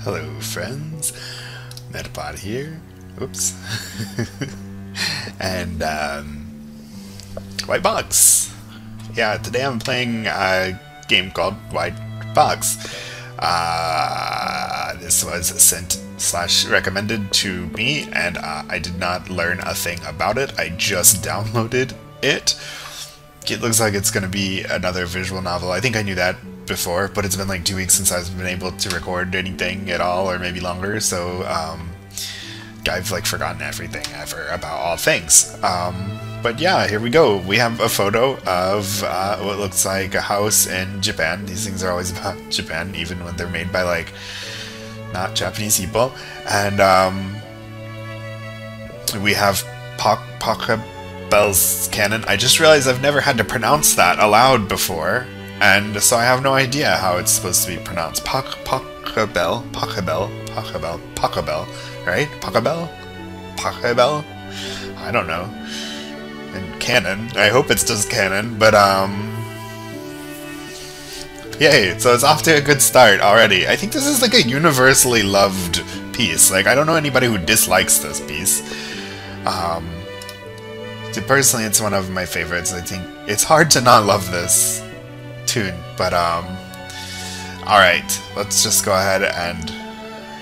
Hello friends, Ren'Py here, oops, and White Box. Yeah, today I'm playing a game called White Box. This was sent/recommended to me, and I did not learn a thing about it. I just downloaded it. It looks like it's going to be another visual novel. I think I knew that before, but it's been like 2 weeks since I've been able to record anything at all, or maybe longer, so I've like forgotten everything ever about all things. But yeah, here we go. We have a photo of what looks like a house in Japan. These things are always about Japan, even when they're made by like not Japanese people. And we have Pachelbel's cannon. I just realized I've never had to pronounce that aloud before, and so I have no idea how it's supposed to be pronounced. Pachelbel, right? Pachelbel? I don't know. And cannon. I hope it's just cannon, but yay, so it's off to a good start already. I think this is like a universally loved piece. Like, I don't know anybody who dislikes this piece. Personally, it's one of my favorites. I think it's hard to not love this tune, but alright, let's just go ahead and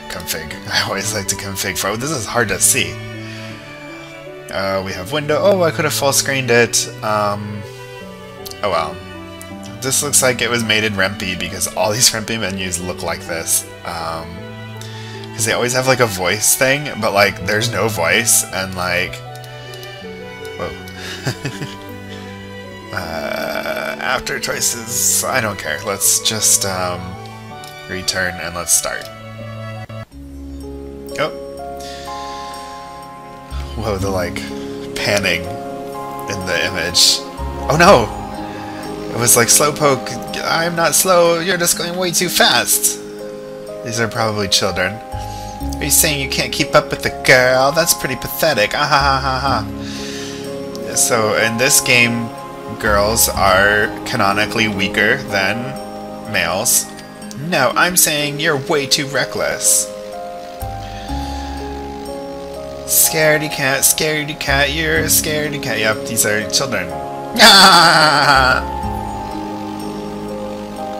config. I always like to config for, this is hard to see. We have window. Oh, I could have full screened it. Oh well. This looks like it was made in Ren'Py because all these Ren'Py menus look like this. Because they always have like a voice thing, but like there's no voice, and like, whoa. After choices, I don't care. Let's just return and let's start. Oh. Whoa, the like panning in the image. Oh no! It was like slowpoke. I'm not slow, you're just going way too fast. These are probably children. Are you saying you can't keep up with the girl? That's pretty pathetic. Ah ha ha ha ha. So in this game, girls are canonically weaker than males. No, I'm saying you're way too reckless. Scaredy cat, you're a scaredy cat. Yep, these are children. Ah!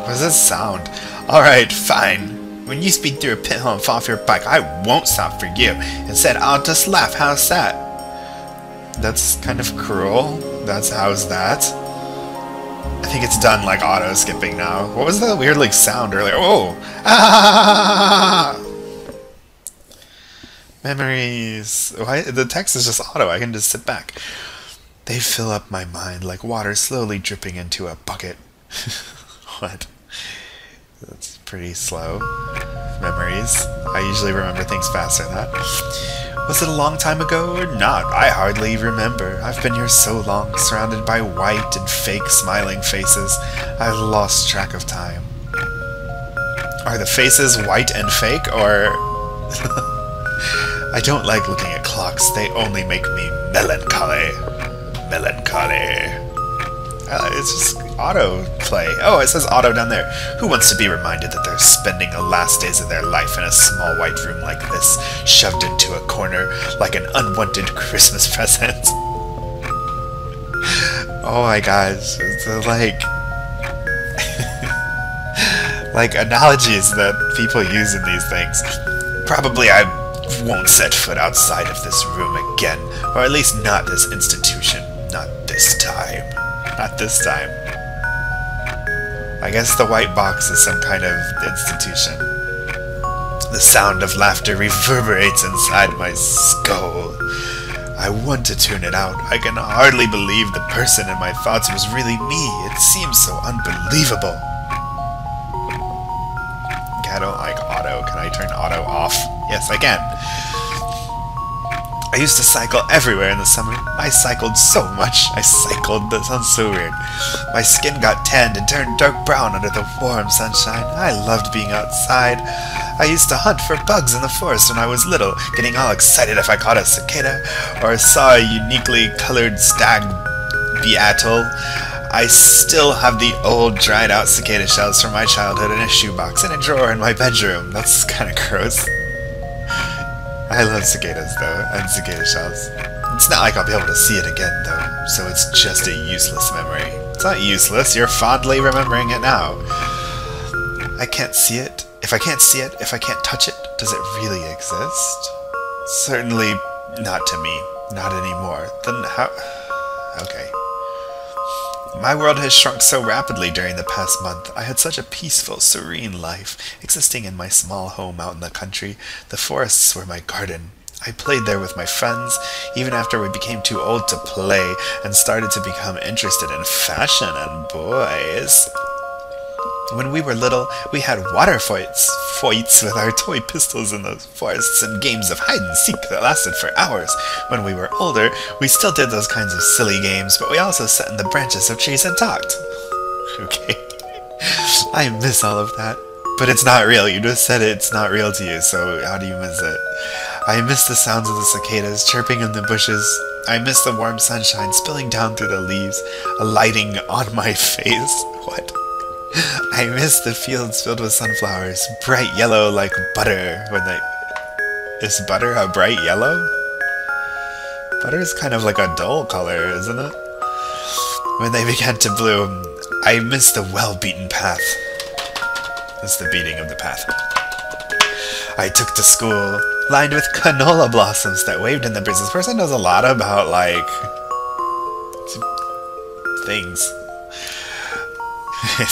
What does this sound? Alright, fine. When you speed through a pit hole and fall off your bike, I won't stop for you. Instead, I'll just laugh. How's that? That's kind of cruel. How's that? I think it's done like auto skipping now. What was that weird like sound earlier? Oh! Ah! Memories. Why? The text is just auto. I can just sit back. They fill up my mind like water slowly dripping into a bucket. What? That's pretty slow. Memories. I usually remember things faster than that. Was it a long time ago or not? I hardly remember. I've been here so long, surrounded by white and fake smiling faces. I've lost track of time. Are the faces white and fake, or... I don't like looking at clocks. They only make me melancholy. Melancholy. It's just auto play. Oh, it says auto down there. Who wants to be reminded that they're spending the last days of their life in a small white room like this, shoved into a corner like an unwanted Christmas present? Oh my gosh. It's like... like analogies that people use in these things. Probably I won't set foot outside of this room again, or at least not this institution. Not this time. Not this time. I guess the White Box is some kind of institution. The sound of laughter reverberates inside my skull. I want to tune it out. I can hardly believe the person in my thoughts was really me. It seems so unbelievable. I don't like auto. Can I turn auto off? Yes, I can. I used to cycle everywhere in the summer. I cycled so much. That sounds so weird. My skin got tanned and turned dark brown under the warm sunshine. I loved being outside. I used to hunt for bugs in the forest when I was little, getting all excited if I caught a cicada or saw a uniquely colored stag beetle. I still have the old dried out cicada shells from my childhood in a shoebox in a drawer in my bedroom. That's kind of gross. I love cicadas though, and cicada shells. It's not like I'll be able to see it again though, so it's just a useless memory. It's not useless, you're fondly remembering it now. I can't see it. If I can't see it, if I can't touch it, does it really exist? Certainly not to me. Not anymore. Then how... Okay. My world has shrunk so rapidly during the past month. I had such a peaceful, serene life, existing in my small home out in the country. The forests were my garden. I played there with my friends, even after we became too old to play and started to become interested in fashion and boys. When we were little, we had water fights with our toy pistols in the forests and games of hide-and-seek that lasted for hours. When we were older, we still did those kinds of silly games, but we also sat in the branches of trees and talked. Okay. I miss all of that. But it's not real. You just said it's not real to you, so how do you miss it? I miss the sounds of the cicadas chirping in the bushes. I miss the warm sunshine spilling down through the leaves, alighting on my face. What? I miss the fields filled with sunflowers, bright yellow like butter when they... Is butter a bright yellow? Butter is kind of like a dull color, isn't it? When they began to bloom, I miss the well-beaten path. That's the beating of the path. I took to school, lined with canola blossoms that waved in the breeze. This person knows a lot about, like... things.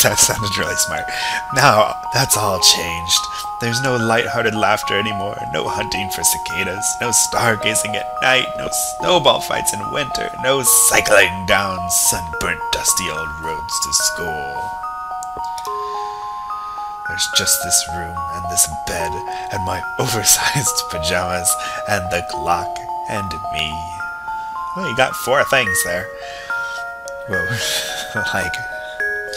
That sounded really smart. Now, that's all changed. There's no light-hearted laughter anymore, no hunting for cicadas, no stargazing at night, no snowball fights in winter, no cycling down sunburnt, dusty old roads to school. There's just this room, and this bed, and my oversized pajamas, and the clock, and me. Well, you got 4 things there. Whoa, like...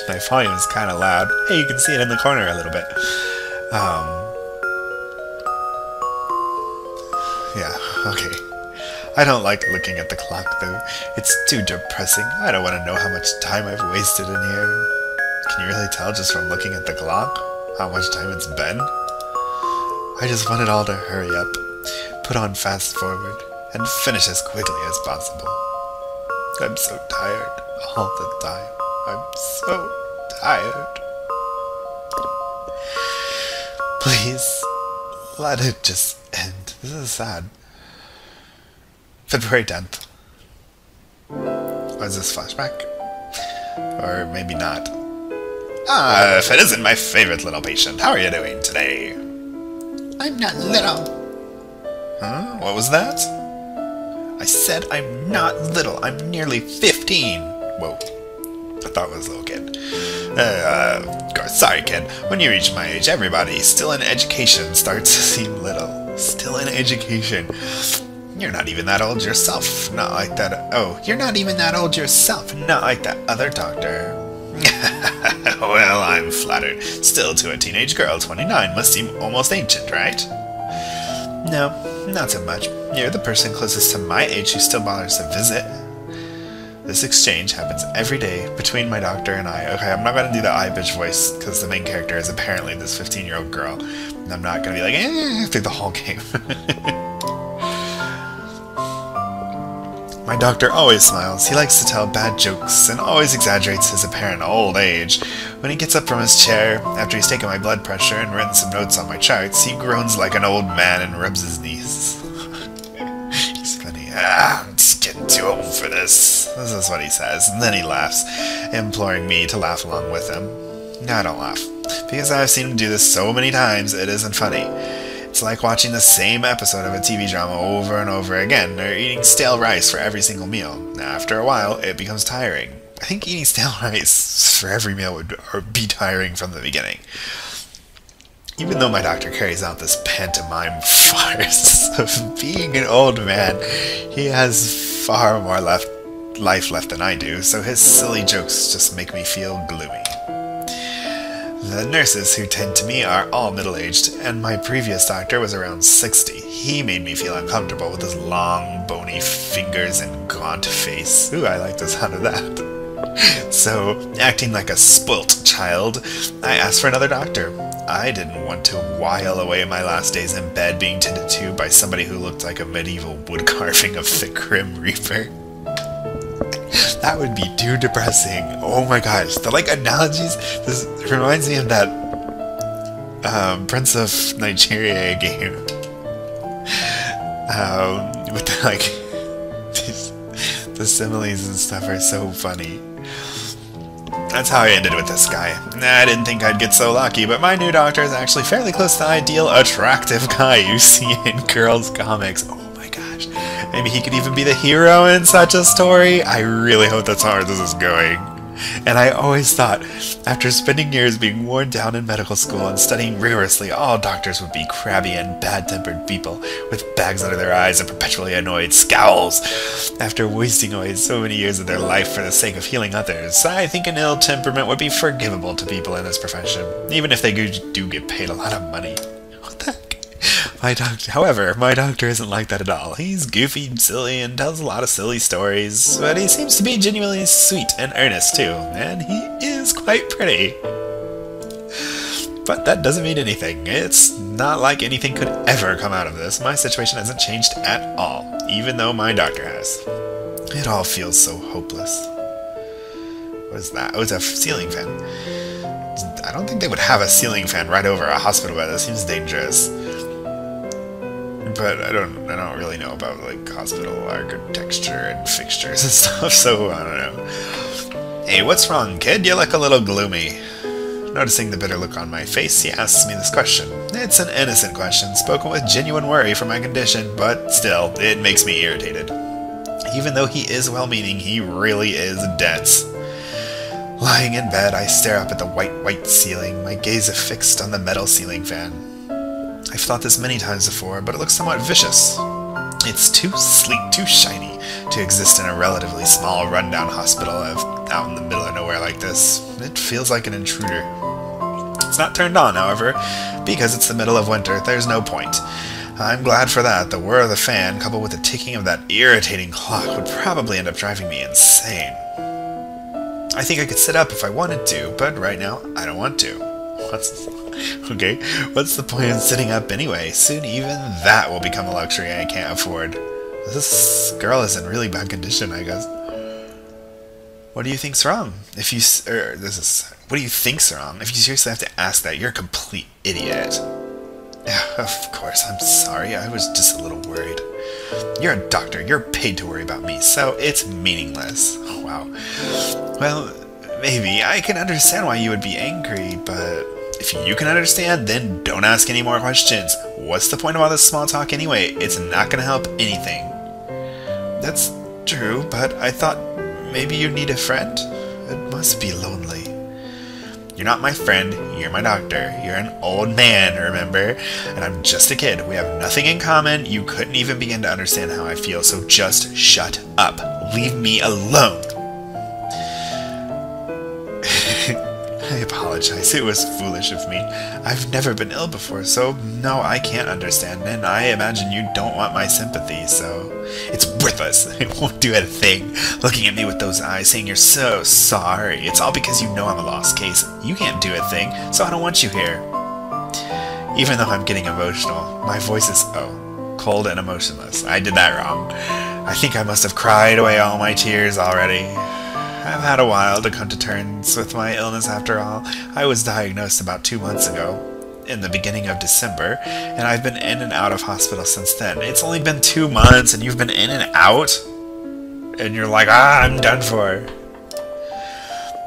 My volume is kind of loud. Hey, you can see it in the corner a little bit. Yeah, okay. I don't like looking at the clock, though. It's too depressing. I don't want to know how much time I've wasted in here. Can you really tell just from looking at the clock how much time it's been? I just want it all to hurry up, put on fast forward, and finish as quickly as possible. I'm so tired all the time. I'm so tired. Please, let it just end. This is sad. February 10th. Was this flashback? Or maybe not. Ah, if it isn't my favorite little patient, how are you doing today? I'm not little. Huh? What was that? I said I'm not little. I'm nearly 15. Whoa. I thought it was a little kid. Of course, sorry kid. When you reach my age, everybody still in education starts to seem little. Still in education. You're not even that old yourself. Not like that. Oh, you're not even that old yourself. Not like that other doctor. Well, I'm flattered. Still, to a teenage girl, 29 must seem almost ancient, right? No, not so much. You're the person closest to my age who still bothers to visit. This exchange happens every day between my doctor and I. Okay, I'm not going to do the I-bitch voice because the main character is apparently this 15-year-old girl. And I'm not going to be like, through the whole game. My doctor always smiles. He likes to tell bad jokes and always exaggerates his apparent old age. When he gets up from his chair, after he's taken my blood pressure and written some notes on my charts, he groans like an old man and rubs his knees. He's funny. I'm just getting too old for this. This is what he says, and then he laughs, imploring me to laugh along with him. No, I don't laugh. Because I've seen him do this so many times, it isn't funny. It's like watching the same episode of a TV drama over and over again, or eating stale rice for every single meal. After a while, it becomes tiring. I think eating stale rice for every meal would be tiring from the beginning. Even though my doctor carries out this pantomime farce of being an old man, he has far more life left than I do, so his silly jokes just make me feel gloomy. The nurses who tend to me are all middle-aged, and my previous doctor was around 60. He made me feel uncomfortable with his long, bony fingers and gaunt face. Ooh, I like the sound of that. So, acting like a spoilt child, I asked for another doctor. I didn't want to while away my last days in bed being tended to by somebody who looked like a medieval wood carving of the Grim Reaper. That would be too depressing. Oh my gosh, the analogies. This reminds me of that Prince of Nigeria game. With the similes and stuff are so funny. That's how I ended with this guy. I didn't think I'd get so lucky, but my new doctor is actually fairly close to the ideal attractive guy you see in girls' comics. Oh my gosh. Maybe he could even be the hero in such a story. I really hope that's how this is going. And I always thought, after spending years being worn down in medical school and studying rigorously, all doctors would be crabby and bad-tempered people with bags under their eyes and perpetually annoyed scowls. After wasting away so many years of their life for the sake of healing others, I think an ill temperament would be forgivable to people in this profession, even if they do get paid a lot of money. What the heck? However, my doctor isn't like that at all. He's goofy and silly and tells a lot of silly stories, but he seems to be genuinely sweet and earnest too, and he is quite pretty. But that doesn't mean anything. It's not like anything could ever come out of this. My situation hasn't changed at all, even though my doctor has. It all feels so hopeless. What is that? Oh, it's a ceiling fan. I don't think they would have a ceiling fan right over a hospital bed. That seems dangerous. But I don't really know about hospital architecture and fixtures and stuff, so I don't know. Hey, what's wrong, kid? You look a little gloomy. Noticing the bitter look on my face, he asks me this question. It's an innocent question, spoken with genuine worry for my condition, but still, it makes me irritated. Even though he is well-meaning, he really is dense. Lying in bed, I stare up at the white ceiling, my gaze affixed on the metal ceiling fan. I've thought this many times before, but it looks somewhat vicious. It's too sleek, too shiny, to exist in a relatively small, rundown hospital out in the middle of nowhere like this. It feels like an intruder. It's not turned on, however, because it's the middle of winter. There's no point. I'm glad for that. The whir of the fan, coupled with the ticking of that irritating clock, would probably end up driving me insane. I think I could sit up if I wanted to, but right now, I don't want to. Okay, what's the point of sitting up anyway? Soon even that will become a luxury I can't afford. This girl is in really bad condition, I guess. What do you think's wrong? What do you think's wrong? If you seriously have to ask that, you're a complete idiot. Yeah, of course, I'm sorry. I was just a little worried. You're a doctor. You're paid to worry about me, so it's meaningless. Oh, wow. Well, maybe. I can understand why you would be angry, but if you can understand, then don't ask any more questions. What's the point of all this small talk anyway? It's not going to help anything. That's true, but I thought maybe you'd need a friend. It must be lonely. You're not my friend, you're my doctor. You're an old man, remember? And I'm just a kid. We have nothing in common. You couldn't even begin to understand how I feel, so just shut up. Leave me alone. I apologize, it was foolish of me. I've never been ill before, so no, I can't understand, and I imagine you don't want my sympathy, so it's worthless. It won't do a thing. Looking at me with those eyes, saying you're so sorry. It's all because you know I'm a lost case. You can't do a thing, so I don't want you here. Even though I'm getting emotional, my voice is, cold and emotionless. I did that wrong. I think I must have cried away all my tears already. I've had a while to come to terms with my illness after all. I was diagnosed about 2 months ago, in the beginning of December, and I've been in and out of hospital since then. It's only been 2 months and you've been in and out? And you're like, I'm done for.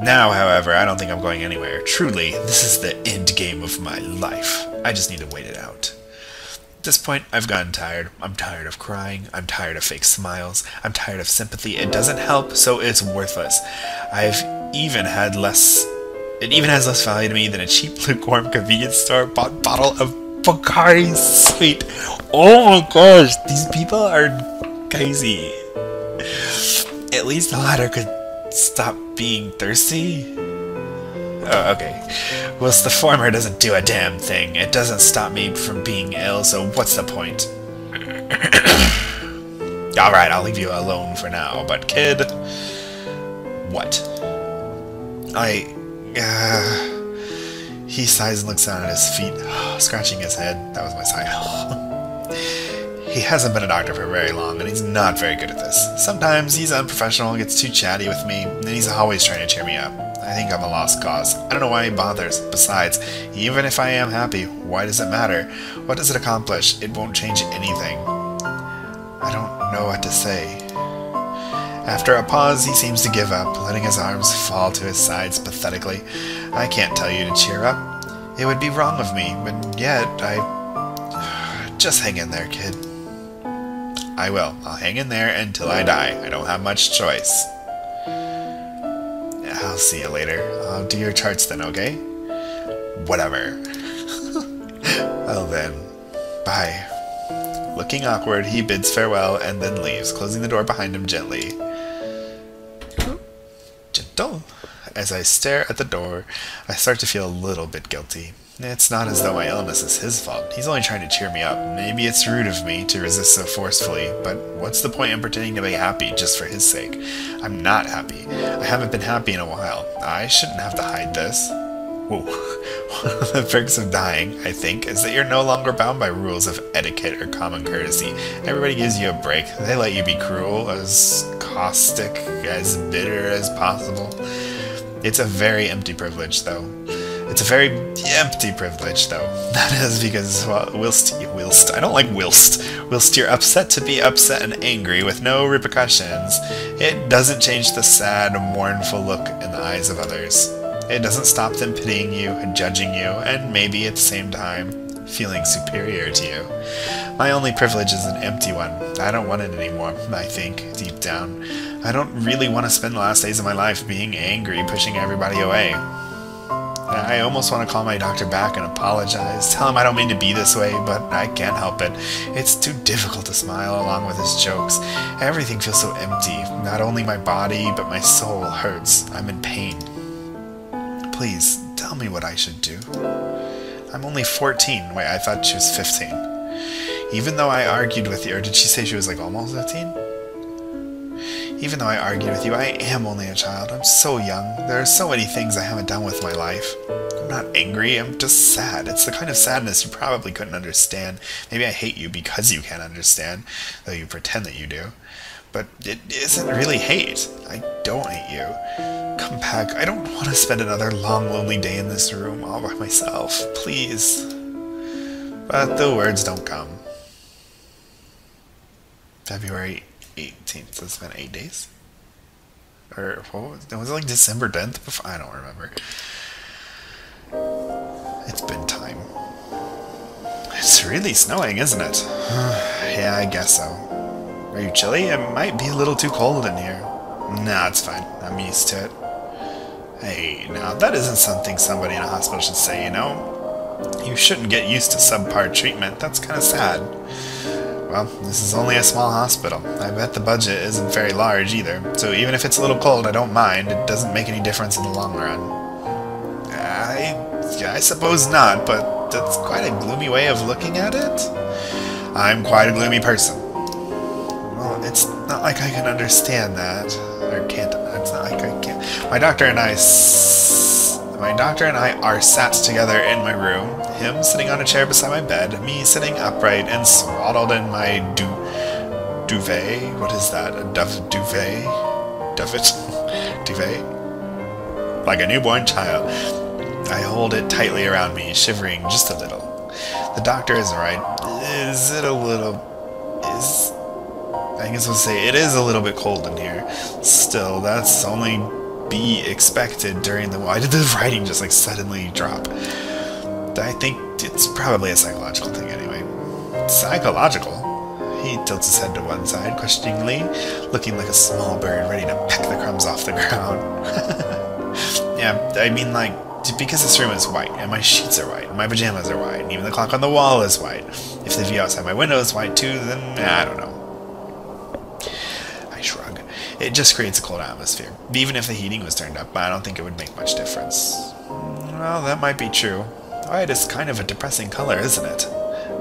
Now, however, I don't think I'm going anywhere. Truly, this is the end game of my life. I just need to wait it out. At this point, I've gotten tired. I'm tired of crying. I'm tired of fake smiles. I'm tired of sympathy. It doesn't help, so it's worthless. It even has less value to me than a cheap, lukewarm convenience store bought bottle of Bacardi Sweet. Oh my gosh, these people are crazy. At least the latter could stop being thirsty. Oh, okay. Well, the former doesn't do a damn thing. It doesn't stop me from being ill, so what's the point? Alright, I'll leave you alone for now, but kid... What? He sighs and looks down at his feet, scratching his head. That was my sigh. He hasn't been a doctor for very long, and he's not very good at this. Sometimes he's unprofessional, gets too chatty with me, and he's always trying to cheer me up. I think I'm a lost cause. I don't know why he bothers. Besides, even if I am happy, why does it matter? What does it accomplish? It won't change anything. I don't know what to say. After a pause, he seems to give up, letting his arms fall to his sides pathetically. I can't tell you to cheer up. It would be wrong of me, but yet Just hang in there, kid. I will. I'll hang in there until I die. I don't have much choice. I'll see you later. I'll do your charts then, okay? Whatever. Well then, bye. Looking awkward, he bids farewell and then leaves, closing the door behind him gently. Gentle. As I stare at the door, I start to feel a little bit guilty. It's not as though my illness is his fault. He's only trying to cheer me up. Maybe it's rude of me to resist so forcefully, but what's the point in pretending to be happy just for his sake? I'm not happy. I haven't been happy in a while. I shouldn't have to hide this. Whoa. One of the perks of dying, I think, is that you're no longer bound by rules of etiquette or common courtesy. Everybody gives you a break. They let you be cruel, as caustic, as bitter as possible. It's a very empty privilege, though. It's a very empty privilege, though. That is because, well, I don't like whilst you're upset to be upset and angry with no repercussions, it doesn't change the sad, mournful look in the eyes of others. It doesn't stop them pitying you and judging you, and maybe at the same time, feeling superior to you. My only privilege is an empty one. I don't want it anymore, I think, deep down. I don't really want to spend the last days of my life being angry, pushing everybody away. I almost want to call my doctor back and apologize, tell him I don't mean to be this way, but I can't help it. It's too difficult to smile along with his jokes. Everything feels so empty. Not only my body, but my soul hurts. I'm in pain. Please, tell me what I should do. I'm only 14. Wait, I thought she was 15. Even though I argued with you, or did she say she was like almost 15? Even though I argued with you, I am only a child. I'm so young. There are so many things I haven't done with my life. I'm not angry, I'm just sad. It's the kind of sadness you probably couldn't understand. Maybe I hate you because you can't understand, though you pretend that you do. But it isn't really hate. I don't hate you. Come back. I don't want to spend another long, lonely day in this room all by myself. Please. But the words don't come. February 18th. So it's been 8 days? Or what was it, like December 10th? Before? I don't remember. It's been time. It's really snowing, isn't it? Yeah, I guess so. Are you chilly? It might be a little too cold in here. Nah, it's fine. I'm used to it. Hey, now that isn't something somebody in a hospital should say, you know? You shouldn't get used to subpar treatment. That's kind of sad. Well, this is only a small hospital. I bet the budget isn't very large either, so even if it's a little cold, I don't mind. It doesn't make any difference in the long run. I suppose not, but that's quite a gloomy way of looking at it. I'm quite a gloomy person. Well, it's not like I can understand that. Or can't. It's not like I can't. My doctor and I are sat together in my room, him sitting on a chair beside my bed, me sitting upright and swaddled in my duvet. What is that? A duvet? Duvet? Like a newborn child. I hold it tightly around me, shivering just a little. The doctor is right. I guess I'll say it is a little bit cold in here. Still, that's only be expected during the... Why did the writing just like suddenly drop? I think it's probably a psychological thing anyway. Psychological? He tilts his head to one side, questioningly, looking like a small bird ready to peck the crumbs off the ground. Yeah, I mean, like, because this room is white, and my sheets are white, and my pajamas are white, and even the clock on the wall is white. If the view outside my window is white too, then I don't know. I shrug. It just creates a cold atmosphere. Even if the heating was turned up, I don't think it would make much difference. Well, that might be true. White is kind of a depressing color, isn't it?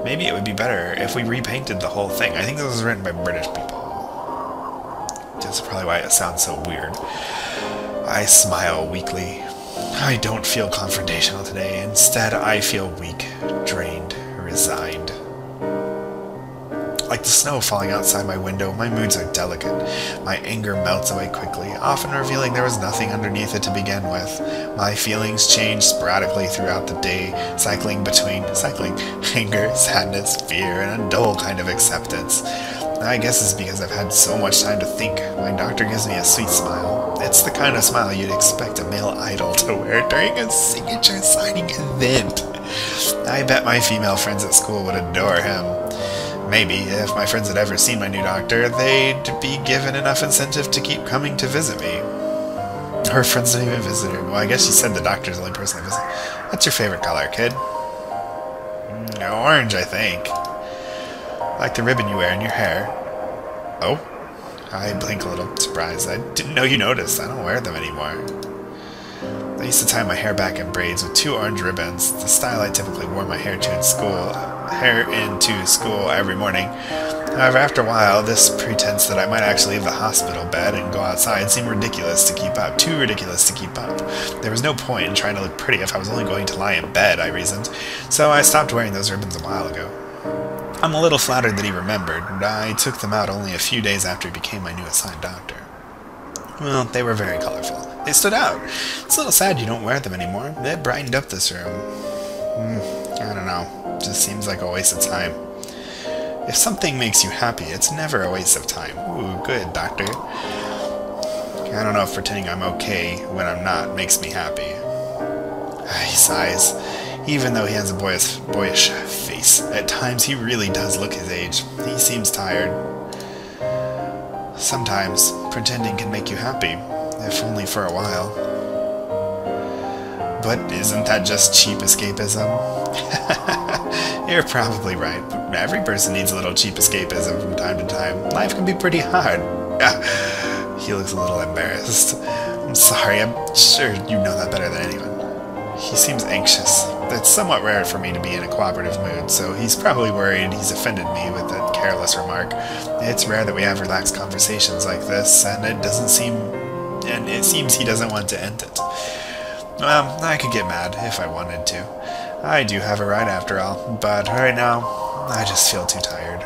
Maybe it would be better if we repainted the whole thing. I think this was written by British people. That's probably why it sounds so weird. I smile weakly. I don't feel confrontational today. Instead, I feel weak, drained, resigned. Like the snow falling outside my window, my moods are delicate. My anger melts away quickly, often revealing there was nothing underneath it to begin with. My feelings change sporadically throughout the day, cycling anger, sadness, fear, and a dull kind of acceptance. I guess it's because I've had so much time to think. My doctor gives me a sweet smile. It's the kind of smile you'd expect a male idol to wear during a signature signing event. I bet my female friends at school would adore him. Maybe, if my friends had ever seen my new doctor, they'd be given enough incentive to keep coming to visit me. Her friends don't even visit her. Well, I guess she said the doctor's the only person I visit. What's your favorite color, kid? Orange, I think. Like the ribbon you wear in your hair. Oh? I blink a little, surprised. I didn't know you noticed. I don't wear them anymore. I used to tie my hair back in braids with 2 orange ribbons, the style I typically wore my hair into school every morning. However, after a while, this pretense that I might actually leave the hospital bed and go outside seemed ridiculous to keep up. Too ridiculous to keep up. There was no point in trying to look pretty if I was only going to lie in bed, I reasoned. So I stopped wearing those ribbons a while ago. I'm a little flattered that he remembered, and I took them out only a few days after he became my new assigned doctor. Well, they were very colorful. They stood out. It's a little sad you don't wear them anymore. It brightened up this room. I don't know. Just seems like a waste of time. If something makes you happy, it's never a waste of time. Ooh, good, doctor. I don't know if pretending I'm okay when I'm not makes me happy. He sighs. Even though he has a boyish face, at times he really does look his age. He seems tired. Sometimes, pretending can make you happy, if only for a while. But isn't that just cheap escapism? You're probably right, but every person needs a little cheap escapism from time to time. Life can be pretty hard. He looks a little embarrassed. I'm sorry, I'm sure you know that better than anyone. He seems anxious. It's somewhat rare for me to be in a cooperative mood, so he's probably worried he's offended me with that careless remark. It's rare that we have relaxed conversations like this, and it seems he doesn't want to end it. Well, I could get mad if I wanted to. I do have a right after all, but right now, I just feel too tired.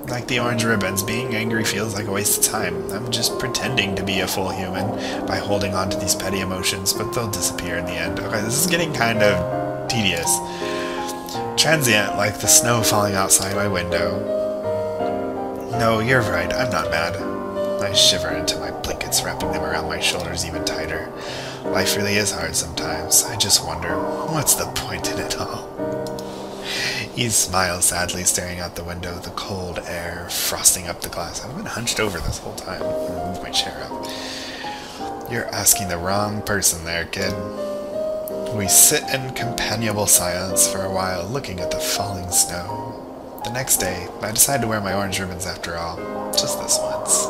Like the orange ribbons, being angry feels like a waste of time. I'm just pretending to be a full human by holding on to these petty emotions, but they'll disappear in the end. Okay, this is getting kind of tedious. Transient, like the snow falling outside my window. No, you're right, I'm not mad. I shiver into my blankets, wrapping them around my shoulders even tighter. Life really is hard sometimes. I just wonder, what's the point in it all? He smiles sadly, staring out the window, the cold air frosting up the glass. I've been hunched over this whole time. I'm gonna move my chair up. You're asking the wrong person there, kid. We sit in companionable silence for a while, looking at the falling snow. The next day, I decide to wear my orange ribbons after all. Just this once.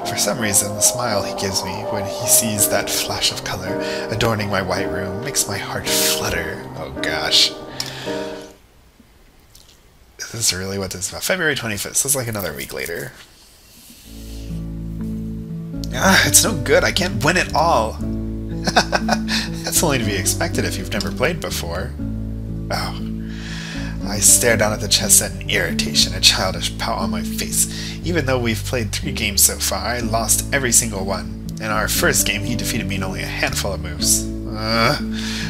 For some reason, the smile he gives me when he sees that flash of color adorning my white room makes my heart flutter. Oh gosh. Is this really what this is about? February 25th, so it's like another week later. It's no good. I can't win it all. That's only to be expected if you've never played before. Oh. I stare down at the chess set in irritation, a childish pout on my face. Even though we've played 3 games so far, I lost every single one. In our first game, he defeated me in only a handful of moves.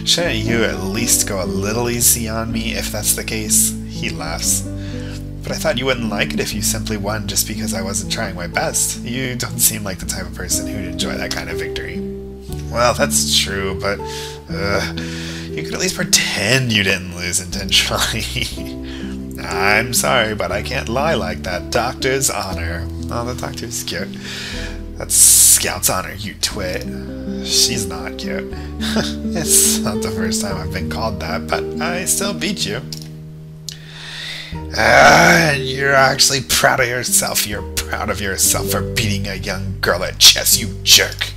Shouldn't you at least go a little easy on me if that's the case? He laughs. But I thought you wouldn't like it if you simply won just because I wasn't trying my best. You don't seem like the type of person who'd enjoy that kind of victory. Well, that's true, but you could at least pretend you didn't lose intentionally. I'm sorry, but I can't lie like that. Doctor's honor. Oh, the doctor's cute. That's Scout's honor, you twit. She's not cute. It's not the first time I've been called that, but I still beat you. You're actually proud of yourself. You're proud of yourself for beating a young girl at chess, you jerk.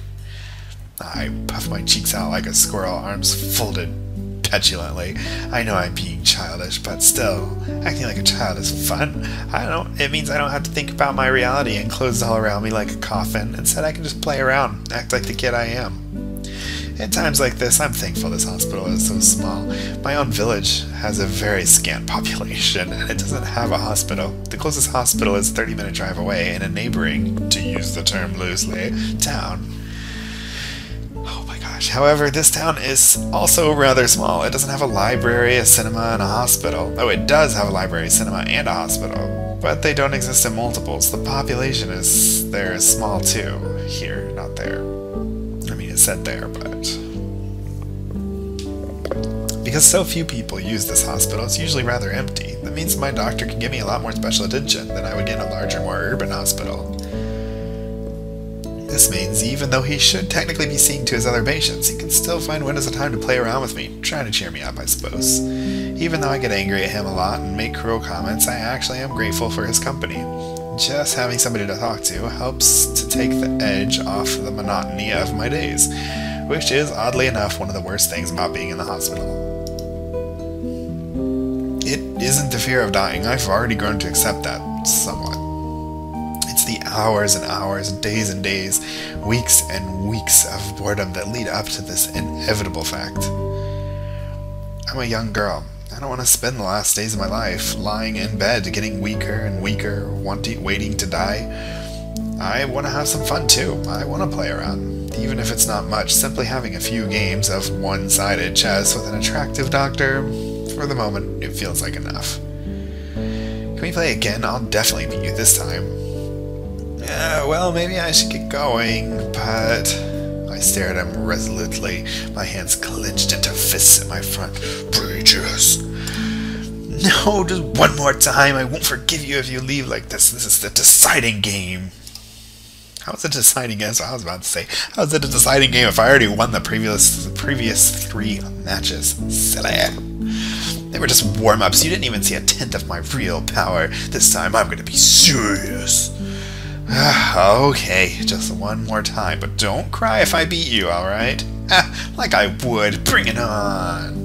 I puff my cheeks out like a squirrel, arms folded petulantly. I know I'm being childish, but still, acting like a child is fun. It means I don't have to think about my reality and close all around me like a coffin. Instead, I can just play around, act like the kid I am. In times like this, I'm thankful this hospital is so small. My own village has a very scant population, and it doesn't have a hospital. The closest hospital is a 30-minute drive away in a neighboring, to use the term loosely, town. Oh my gosh. However, this town is also rather small. It doesn't have a library, a cinema, and a hospital. Oh, it does have a library, cinema, and a hospital, but they don't exist in multiples. The population is small too. Here, not there. I mean, it said there, but... Because so few people use this hospital, it's usually rather empty. That means my doctor can give me a lot more special attention than I would get in a larger, more urban hospital. This means even though he should technically be seeing to his other patients, he can still find windows of time to play around with me, trying to cheer me up, I suppose. Even though I get angry at him a lot and make cruel comments, I actually am grateful for his company. Just having somebody to talk to helps to take the edge off the monotony of my days, which is, oddly enough, one of the worst things about being in the hospital. It isn't the fear of dying. I've already grown to accept that somewhat. It's the hours and hours, days and days, weeks and weeks of boredom that lead up to this inevitable fact. I'm a young girl. I don't want to spend the last days of my life lying in bed, getting weaker and weaker, waiting to die. I want to have some fun too. I want to play around. Even if it's not much, simply having a few games of one-sided chess with an attractive doctor, for the moment, it feels like enough. Can we play again? I'll definitely beat you this time. Well, maybe I should get going, but... I stare at him resolutely, my hands clenched into fists at my front. Preaches. No, just one more time. I won't forgive you if you leave like this. This is the deciding game. How is it a deciding game? I was about to say, how is it a deciding game if I already won the previous 3 matches? Silly. They were just warm-ups. You didn't even see a tenth of my real power. This time I'm going to be serious. Okay, just one more time, but don't cry if I beat you, alright? Like I would. Bring it on!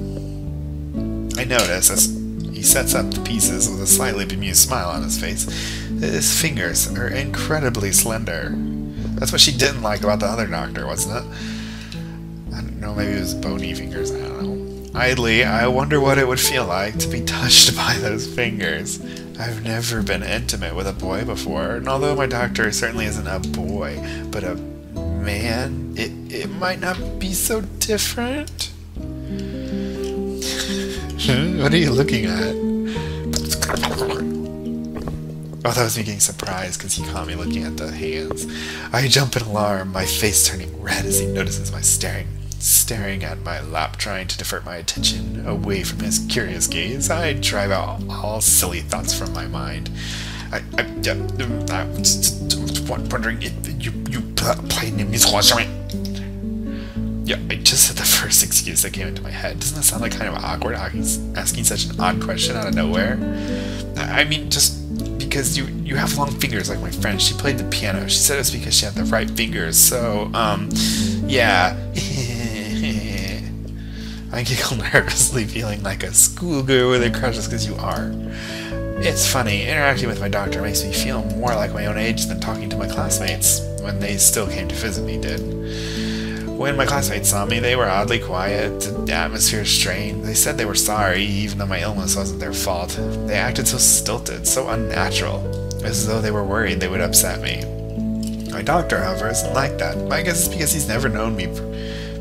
I notice as he sets up the pieces with a slightly bemused smile on his face. His fingers are incredibly slender. That's what she didn't like about the other doctor, wasn't it? I don't know, maybe it was bony fingers, I don't know. Idly, I wonder what it would feel like to be touched by those fingers. I've never been intimate with a boy before, and although my doctor certainly isn't a boy, but a man, it might not be so different. What are you looking at? Oh, that was me getting surprised because he caught me looking at the hands. I jump in alarm, my face turning red as he notices my staring at my lap, trying to divert my attention away from his curious gaze. I drive out all silly thoughts from my mind. I was wondering if you played any musical instrument. Yeah, I just said the first excuse that came into my head. Doesn't that sound like kind of awkward, asking such an odd question out of nowhere? I mean, just because you have long fingers like my friend. She played the piano. She said it's because she had the right fingers. So, yeah. I giggle nervously, feeling like a schoolgirl with her crush just because you are. It's funny, interacting with my doctor makes me feel more like my own age than talking to my classmates, when they still came to visit me did. When my classmates saw me, they were oddly quiet, the atmosphere strained. They said they were sorry, even though my illness wasn't their fault. They acted so stilted, so unnatural, as though they were worried they would upset me. My doctor, however, isn't like that. I guess it's because he's never known me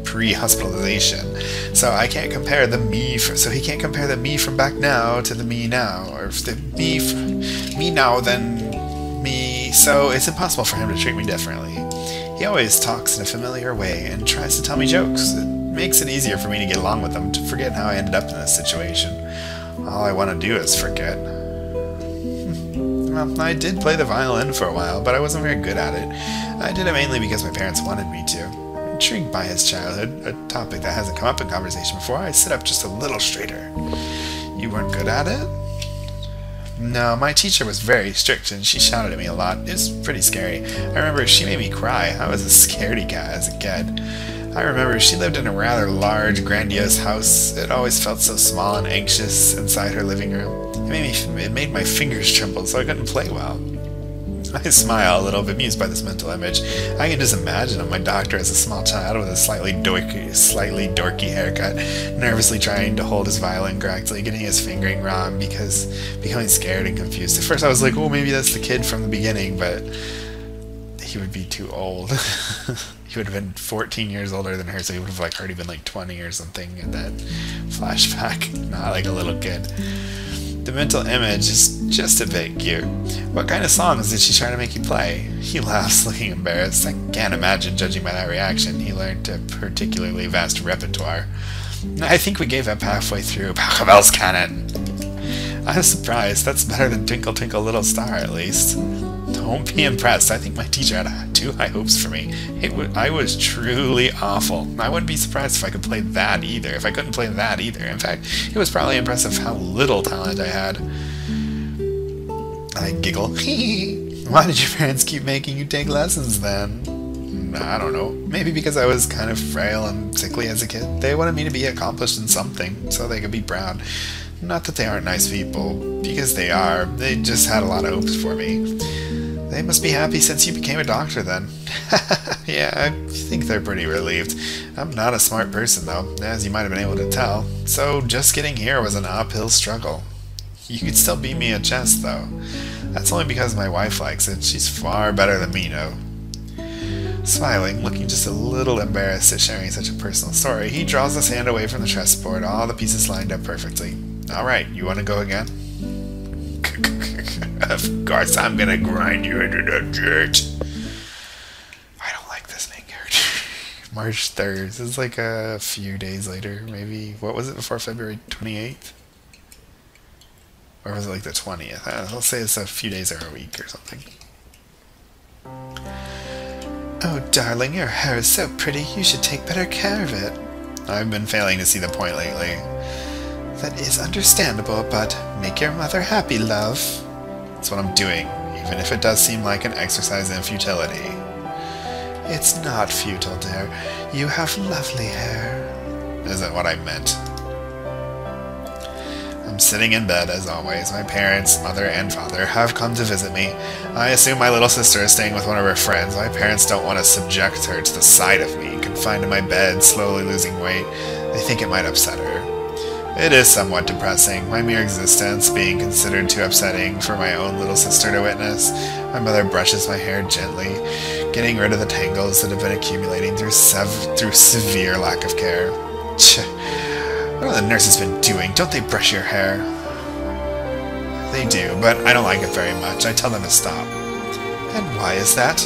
pre-hospitalization, so I can't compare the me. So he can't compare the me from back now to the me now, or the me now then me. So it's impossible for him to treat me differently. He always talks in a familiar way and tries to tell me jokes. It makes it easier for me to get along with him, to forget how I ended up in this situation. All I want to do is forget. Well, I did play the violin for a while, but I wasn't very good at it. I did it mainly because my parents wanted me to. Intrigued by his childhood, a topic that hasn't come up in conversation before, I sit up just a little straighter. You weren't good at it? No, my teacher was very strict and she shouted at me a lot. It was pretty scary. I remember she made me cry. I was a scaredy cat as a kid. I remember she lived in a rather large, grandiose house. It always felt so small and anxious inside her living room. It made my fingers tremble, so I couldn't play well. I smile, a little bemused by this mental image. I can just imagine my doctor as a small child with a slightly dorky haircut, nervously trying to hold his violin correctly, getting his fingering wrong because becoming scared and confused. At first I was like, oh, maybe that's the kid from the beginning, but he would be too old. He would have been 14 years older than her, so he would have like already been like 20 or something in that flashback, not like a little kid. The mental image is just a bit cute. What kind of songs did she try to make you play? He laughs, looking embarrassed. I can't imagine, judging by that reaction. He learned a particularly vast repertoire. I think we gave up halfway through Pachelbel's canon. I was surprised. That's better than Twinkle Twinkle Little Star, at least. Don't be impressed. I think my teacher had too high hopes for me. I was truly awful. I wouldn't be surprised if I could play that either. If I couldn't play that either. In fact, it was probably impressive how little talent I had. I giggle. Why did your parents keep making you take lessons then? I don't know. Maybe because I was kind of frail and sickly as a kid. They wanted me to be accomplished in something so they could be proud. Not that they aren't nice people, because they are. They just had a lot of hopes for me. They must be happy since you became a doctor then. Yeah, I think they're pretty relieved. I'm not a smart person though, as you might have been able to tell, so just getting here was an uphill struggle. You could still beat me at chess though. That's only because my wife likes it. She's far better than me, though. Smiling, looking just a little embarrassed at sharing such a personal story, he draws his hand away from the chessboard, all the pieces lined up perfectly. Alright, you want to go again? Of course I'm gonna grind you into the dirt. I don't like this main character. March 3rd. This is like a few days later, maybe. What was it before February 28th? Or was it like the 20th? Let's say it's a few days or a week or something. Oh, darling, your hair is so pretty. You should take better care of it. I've been failing to see the point lately. That is understandable, but make your mother happy, love. That's what I'm doing, even if it does seem like an exercise in futility. It's not futile, dear. You have lovely hair. Isn't what I meant. I'm sitting in bed, as always. My parents, mother and father, have come to visit me. I assume my little sister is staying with one of her friends. My parents don't want to subject her to the sight of me, confined in my bed, slowly losing weight. They think it might upset her. It is somewhat depressing, my mere existence being considered too upsetting for my own little sister to witness. My mother brushes my hair gently, getting rid of the tangles that have been accumulating through severe lack of care. What have the nurses been doing? Don't they brush your hair? They do, but I don't like it very much. I tell them to stop. And why is that?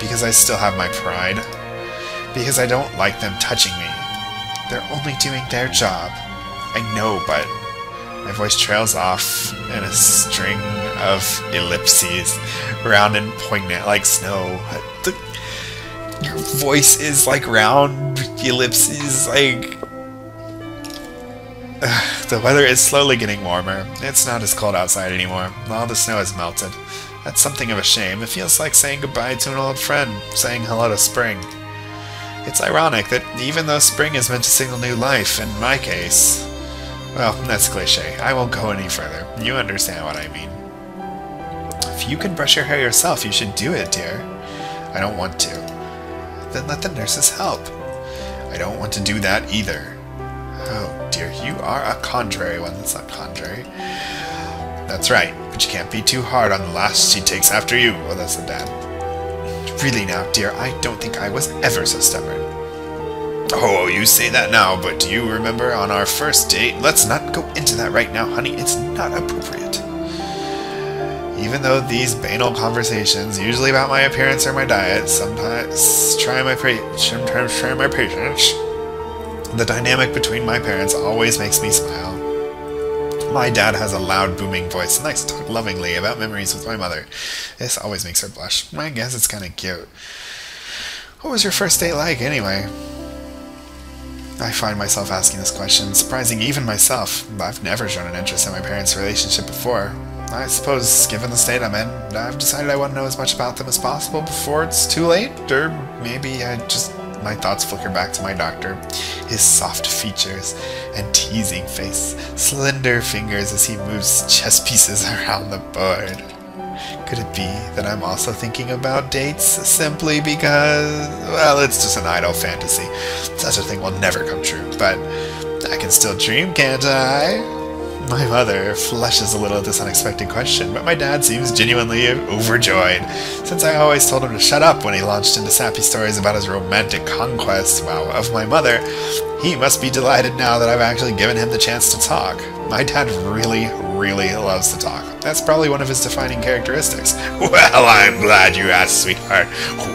Because I still have my pride. Because I don't like them touching me. They're only doing their job. I know, but my voice trails off in a string of ellipses, round and poignant like snow. Your voice is like round ellipses, like... The weather is slowly getting warmer. It's not as cold outside anymore. All the snow has melted. That's something of a shame. It feels like saying goodbye to an old friend, saying hello to spring. It's ironic that even though spring is meant to signal new life, in my case... Well, that's cliché. I won't go any further. You understand what I mean. If you can brush your hair yourself, you should do it, dear. I don't want to. Then let the nurses help. I don't want to do that either. Oh, dear, you are a contrary one. That's not contrary. That's right, but you can't be too hard on the last she takes after you. Well, that's the dad. Really now, dear, I don't think I was ever so stubborn. Oh, you say that now, but do you remember on our first date? Let's not go into that right now, honey. It's not appropriate. Even though these banal conversations, usually about my appearance or my diet, sometimes try my patience, the dynamic between my parents always makes me smile. My dad has a loud, booming voice and likes to talk lovingly about memories with my mother. This always makes her blush. I guess it's kind of cute. What was your first date like, anyway? I find myself asking this question, surprising even myself. I've never shown an interest in my parents' relationship before. I suppose, given the state I'm in, I've decided I want to know as much about them as possible before it's too late, or maybe my thoughts flicker back to my doctor, his soft features and teasing face, slender fingers as he moves chess pieces around the board. Could it be that I'm also thinking about dates simply because, well, it's just an idle fantasy. Such a thing will never come true, but I can still dream, can't I? My mother flushes a little at this unexpected question, but my dad seems genuinely overjoyed, since I always told him to shut up when he launched into sappy stories about his romantic conquest, wow, of my mother. He must be delighted now that I've actually given him the chance to talk. My dad really loves to talk. That's probably one of his defining characteristics. Well, I'm glad you asked, sweetheart.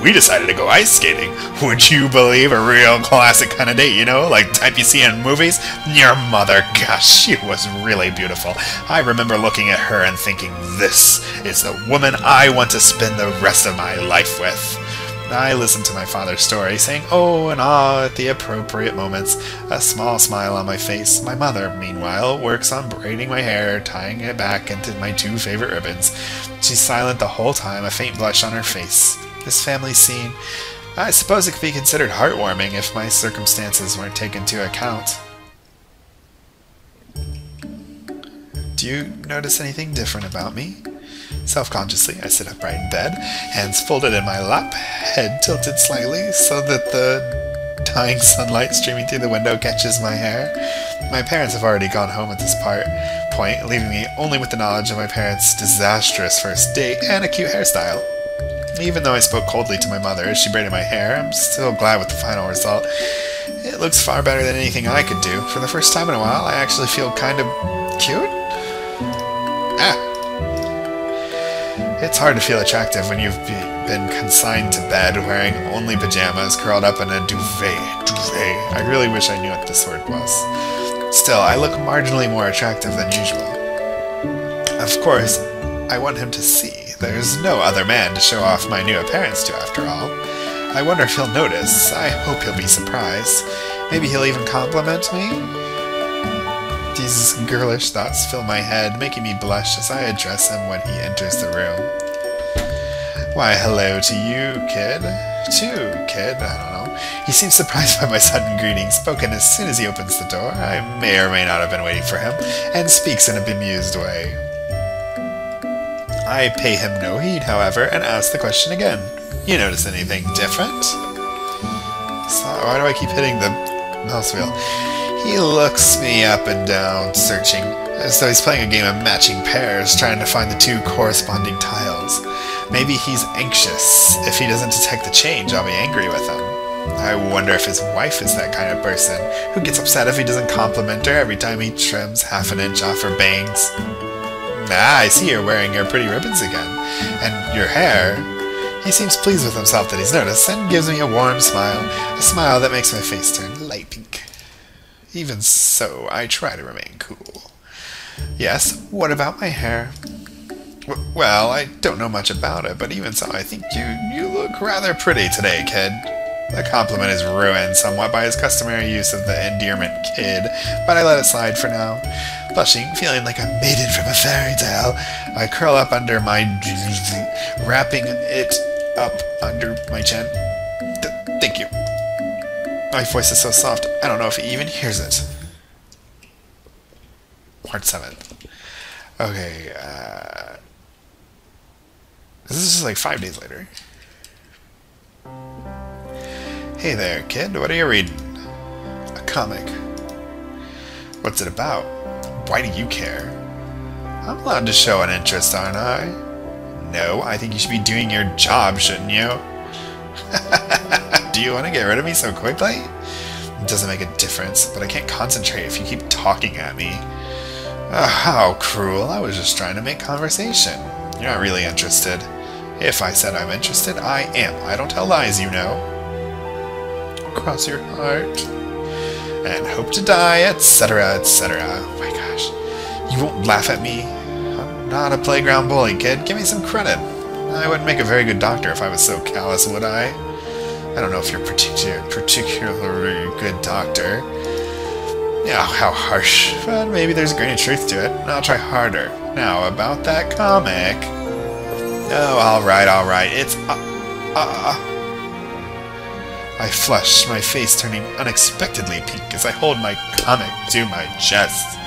We decided to go ice skating. Would you believe, a real classic kind of date, you know, like the type you see in movies? Your mother, gosh, she was really beautiful. I remember looking at her and thinking, this is the woman I want to spend the rest of my life with. I listened to my father's story, saying oh and ah at the appropriate moments, a small smile on my face. My mother, meanwhile, works on braiding my hair, tying it back into my two favorite ribbons. She's silent the whole time, a faint blush on her face. This family scene, I suppose it could be considered heartwarming if my circumstances weren't taken into account. Do you notice anything different about me? Self-consciously, I sit upright in bed, hands folded in my lap, head tilted slightly so that the dying sunlight streaming through the window catches my hair. My parents have already gone home at this point, leaving me only with the knowledge of my parents' disastrous first date and a cute hairstyle. Even though I spoke coldly to my mother as she braided my hair, I'm still glad with the final result. It looks far better than anything I could do. For the first time in a while, I actually feel kind of cute. It's hard to feel attractive when you've been consigned to bed wearing only pajamas curled up in a duvet. I really wish I knew what this word was. Still, I look marginally more attractive than usual. Of course, I want him to see. There's no other man to show off my new appearance to, after all. I wonder if he'll notice. I hope he'll be surprised. Maybe he'll even compliment me? These girlish thoughts fill my head, making me blush as I address him when he enters the room. Why, hello to you, kid. Kid, I don't know. He seems surprised by my sudden greeting, spoken as soon as he opens the door. I may or may not have been waiting for him, and speaks in a bemused way. I pay him no heed, however, and ask the question again. You notice anything different? Why do I keep hitting the mouse wheel? He looks me up and down, searching, as though he's playing a game of matching pairs, trying to find the two corresponding tiles. Maybe he's anxious. If he doesn't detect the change, I'll be angry with him. I wonder if his wife is that kind of person, who gets upset if he doesn't compliment her every time he trims half an inch off her bangs. I see you're wearing your pretty ribbons again. And your hair. He seems pleased with himself that he's noticed, and gives me a warm smile, a smile that makes my face turn light pink. Even so, I try to remain cool. Yes, what about my hair? Well, I don't know much about it, but even so, I think you look rather pretty today, kid. The compliment is ruined somewhat by his customary use of the endearment kid, but I let it slide for now. Blushing, feeling like a maiden from a fairy tale, I curl up under my wrapping it up under my chin. Thank you. My voice is so soft, I don't know if he even hears it. Part 7. Okay, this is just like 5 days later. Hey there, kid, what are you reading? A comic. What's it about? Why do you care? I'm allowed to show an interest, aren't I? No, I think you should be doing your job, shouldn't you? Do you want to get rid of me so quickly? It doesn't make a difference, but I can't concentrate if you keep talking at me. How cruel. I was just trying to make conversation. You're not really interested. If I said I'm interested, I am. I don't tell lies, you know. Cross your heart. And hope to die, etc., etc. Oh my gosh. You won't laugh at me. I'm not a playground bully, kid. Give me some credit. I wouldn't make a very good doctor if I was so callous, would I? I don't know if you're a particularly good doctor. Yeah, how harsh. But maybe there's a grain of truth to it. I'll try harder. Now, about that comic. Oh, alright. It's... I flush, my face turning unexpectedly pink as I hold my comic to my chest.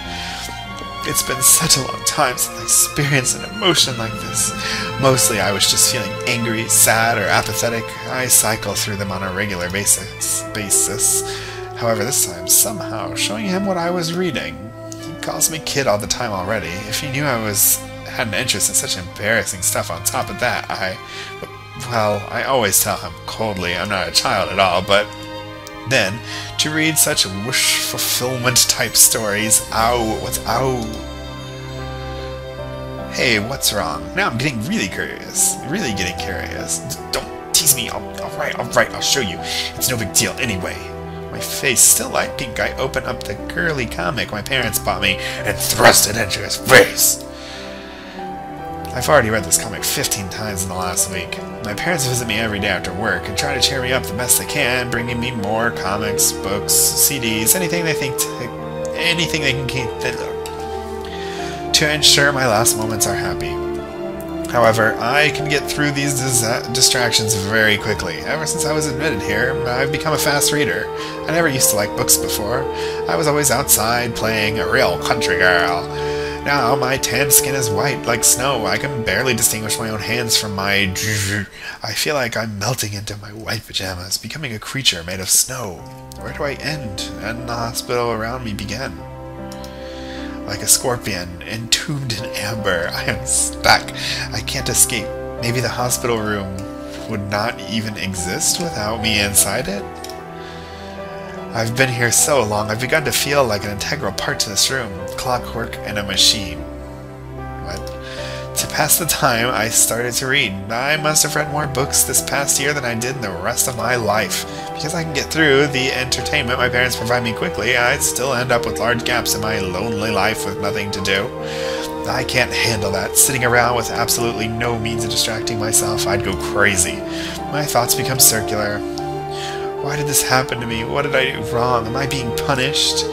It's been such a long time since I experienced an emotion like this. Mostly I was just feeling angry, sad, or apathetic. I cycle through them on a regular basis. However, this time, somehow, showing him what I was reading. He calls me kid all the time already. If he knew I had an interest in such embarrassing stuff on top of that, well, I always tell him coldly I'm not a child at all, but then, to read such wish fulfillment type stories, Hey, what's wrong? Now I'm getting really curious. Really getting curious. Don't tease me. Alright, I'll show you. It's no big deal anyway. My face still light pink, I open up the girly comic my parents bought me and thrust it into his face. I've already read this comic 15 times in the last week. My parents visit me every day after work and try to cheer me up the best they can, bringing me more comics, books, CDs, anything they can keep to ensure my last moments are happy. However, I can get through these distractions very quickly. Ever since I was admitted here, I've become a fast reader. I never used to like books before. I was always outside playing a real country girl. Now my tanned skin is white like snow. I can barely distinguish my own hands from my I feel like I'm melting into my white pajamas, becoming a creature made of snow. Where do I end? And the hospital around me begin. Like a scorpion, entombed in amber, I am stuck. I can't escape. Maybe the hospital room would not even exist without me inside it? I've been here so long, I've begun to feel like an integral part to this room. Clockwork and a machine. What? To pass the time, I started to read. I must have read more books this past year than I did in the rest of my life. Because I can get through the entertainment my parents provide me quickly, I still end up with large gaps in my lonely life with nothing to do. I can't handle that. Sitting around with absolutely no means of distracting myself, I'd go crazy. My thoughts become circular. Why did this happen to me? What did I do wrong? Am I being punished?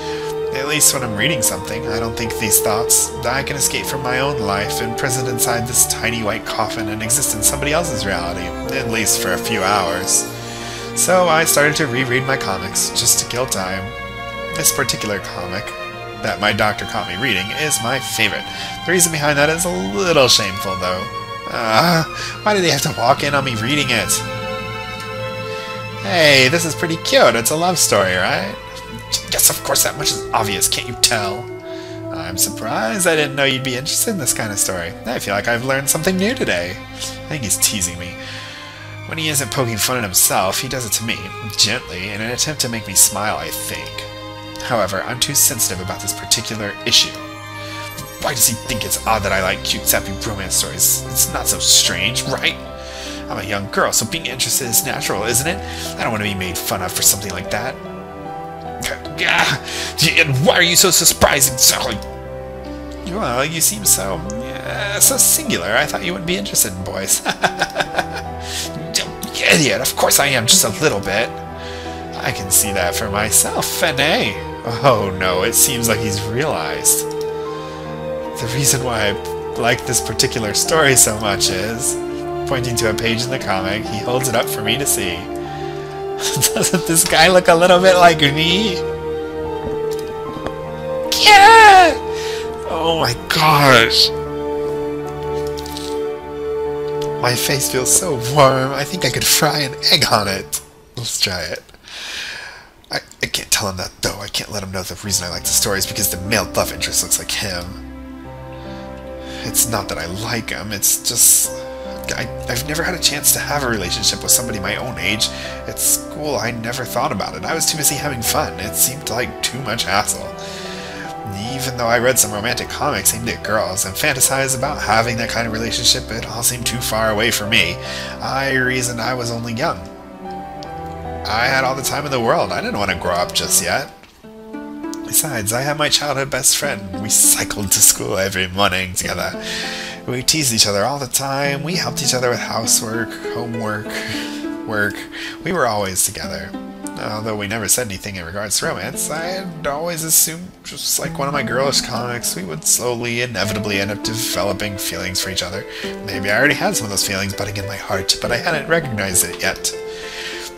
At least when I'm reading something, I don't think these thoughts. I can escape from my own life, imprisoned inside this tiny white coffin, and exist in somebody else's reality, at least for a few hours. So I started to reread my comics, just to kill time. This particular comic that my doctor caught me reading is my favorite. The reason behind that is a little shameful, though. Why did they have to walk in on me reading it? Hey, this is pretty cute. It's a love story, right? Yes, of course, that much is obvious. Can't you tell? I'm surprised. I didn't know you'd be interested in this kind of story. I feel like I've learned something new today. I think he's teasing me. When he isn't poking fun at himself, he does it to me, gently, in an attempt to make me smile, I think. However, I'm too sensitive about this particular issue. Why does he think it's odd that I like cute, sappy romance stories? It's not so strange, right? I'm a young girl, so being interested is natural, isn't it? I don't want to be made fun of for something like that. And why are you so surprised exactly? Well, you seem so singular. I thought you wouldn't be interested in boys. Idiot, of course I am, just a little bit. I can see that for myself, and hey. Oh no, it seems like he's realized. The reason why I like this particular story so much is... Pointing to a page in the comic, he holds it up for me to see. Doesn't this guy look a little bit like me? Yeah! Oh my gosh! My face feels so warm, I think I could fry an egg on it. Let's try it. I can't tell him that, though. I can't let him know the reason I like the story is because the male love interest looks like him. It's not that I like him, it's just... I've never had a chance to have a relationship with somebody my own age. At school, I never thought about it. I was too busy having fun. It seemed like too much hassle. Even though I read some romantic comics aimed at girls and fantasized about having that kind of relationship, it all seemed too far away for me. I reasoned I was only young. I had all the time in the world. I didn't want to grow up just yet. Besides, I had my childhood best friend. We cycled to school every morning together. We teased each other all the time. We helped each other with housework, homework, work. We were always together. Although we never said anything in regards to romance, I had always assumed, just like one of my girlish comics, we would slowly, inevitably end up developing feelings for each other. Maybe I already had some of those feelings budding in my heart, but I hadn't recognized it yet.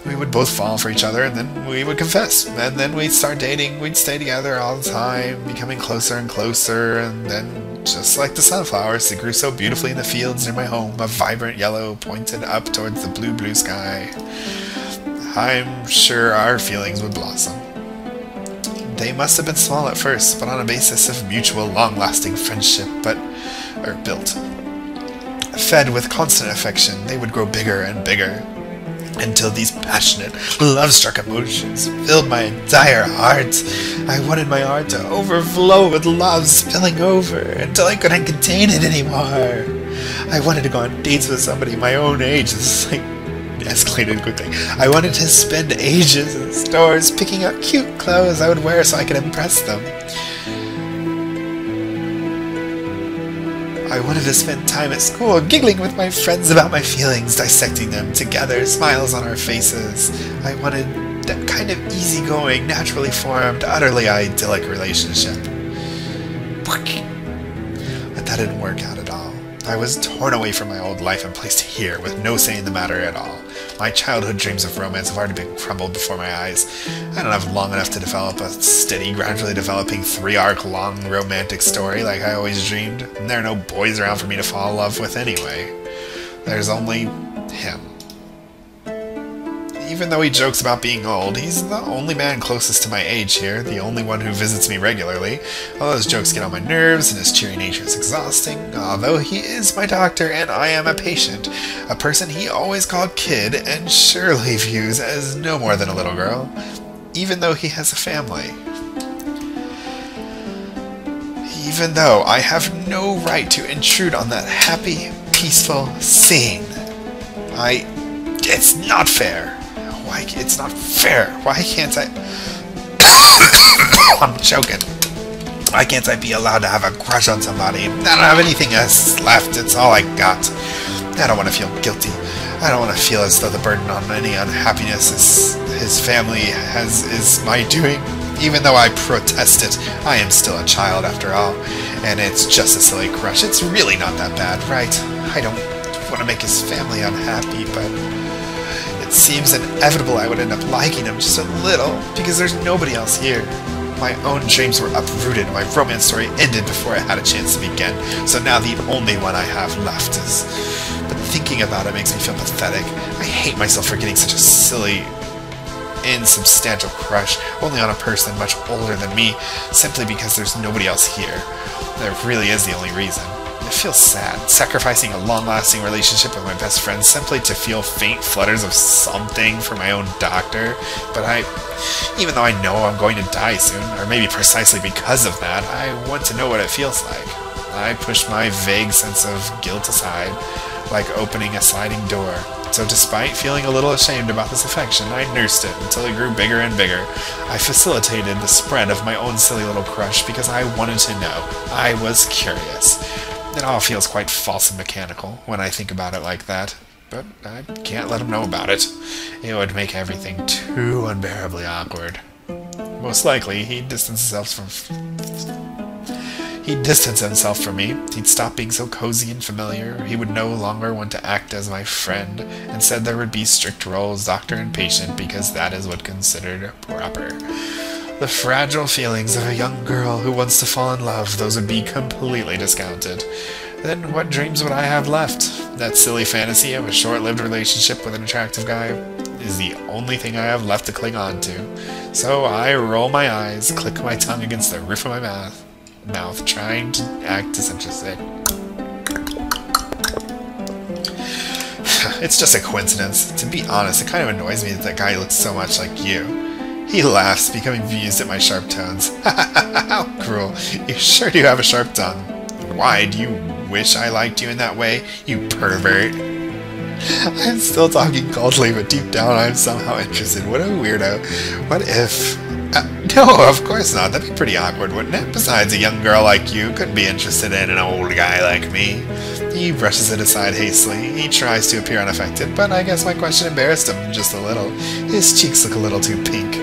We would both fall for each other, and then we would confess. And then we'd start dating, we'd stay together all the time, becoming closer and closer, and then, just like the sunflowers that grew so beautifully in the fields near my home, a vibrant yellow pointed up towards the blue, blue sky. I'm sure our feelings would blossom. They must have been small at first, but on a basis of mutual, long-lasting friendship, built. Fed with constant affection, they would grow bigger and bigger, until these passionate, love-struck emotions filled my entire heart. I wanted my heart to overflow with love, spilling over, until I couldn't contain it anymore. I wanted to go on dates with somebody my own age. This escalated quickly. I wanted to spend ages in stores picking out cute clothes I would wear so I could impress them. I wanted to spend time at school giggling with my friends about my feelings, dissecting them together, smiles on our faces. I wanted that kind of easygoing, naturally formed, utterly idyllic relationship. But that didn't work out at all. I was torn away from my old life and placed here with no say in the matter at all. My childhood dreams of romance have already been crumbled before my eyes. I don't have long enough to develop a steady, gradually developing 3-arc long romantic story like I always dreamed, and there are no boys around for me to fall in love with anyway. There's only him. Even though he jokes about being old, he's the only man closest to my age here, the only one who visits me regularly. All those jokes get on my nerves, and his cheery nature is exhausting, although he is my doctor and I am a patient, a person he always called kid and surely views as no more than a little girl, even though he has a family. Even though I have no right to intrude on that happy, peaceful scene. It's not fair. It's not fair. Why can't I... I'm choking. Why can't I be allowed to have a crush on somebody? I don't have anything else left. It's all I got. I don't want to feel guilty. I don't want to feel as though the burden on any unhappiness his family is my doing. Even though I protest it, I am still a child after all. And it's just a silly crush. It's really not that bad, right? I don't want to make his family unhappy, but... it seems inevitable I would end up liking him just a little, because there's nobody else here. My own dreams were uprooted, my romance story ended before I had a chance to begin, so now the only one I have left is... But thinking about it makes me feel pathetic. I hate myself for getting such a silly, insubstantial crush, only on a person much older than me, simply because there's nobody else here. That really is the only reason. It feels sad, sacrificing a long-lasting relationship with my best friend simply to feel faint flutters of something from my own doctor. But even though I know I'm going to die soon, or maybe precisely because of that, I want to know what it feels like. I push my vague sense of guilt aside, like opening a sliding door. So despite feeling a little ashamed about this affection, I nursed it until it grew bigger and bigger. I facilitated the spread of my own silly little crush because I wanted to know. I was curious. It all feels quite false and mechanical when I think about it like that, but I can't let him know about it. It would make everything too unbearably awkward. Most likely, he'd distance himself from me. He'd stop being so cozy and familiar. He would no longer want to act as my friend. Instead, there would be strict roles, doctor and patient, because that is what considered proper. The fragile feelings of a young girl who wants to fall in love, those would be completely discounted. Then what dreams would I have left? That silly fantasy of a short-lived relationship with an attractive guy is the only thing I have left to cling on to. So I roll my eyes, click my tongue against the roof of my mouth, trying to act disinterested. It's just a coincidence. To be honest, it kind of annoys me that guy looks so much like you. He laughs, becoming amused at my sharp tones. How cruel. You sure do have a sharp tongue. Why, do you wish I liked you in that way, you pervert? I'm still talking coldly, but deep down I'm somehow interested. What a weirdo. What if... no, of course not. That'd be pretty awkward, wouldn't it? Besides, a young girl like you couldn't be interested in an old guy like me. He brushes it aside hastily. He tries to appear unaffected, but I guess my question embarrassed him just a little. His cheeks look a little too pink.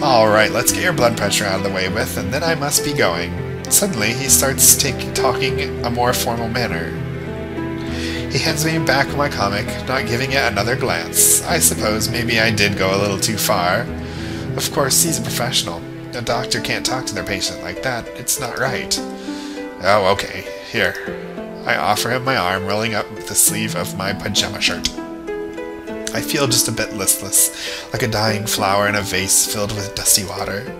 Alright, let's get your blood pressure out of the way with, and then I must be going. Suddenly, he starts talking a more formal manner. He hands me back my comic, not giving it another glance. I suppose maybe I did go a little too far. Of course, he's a professional. A doctor can't talk to their patient like that. It's not right. Oh, okay. Here. I offer him my arm, rolling up the sleeve of my pajama shirt. I feel just a bit listless, like a dying flower in a vase filled with dusty water.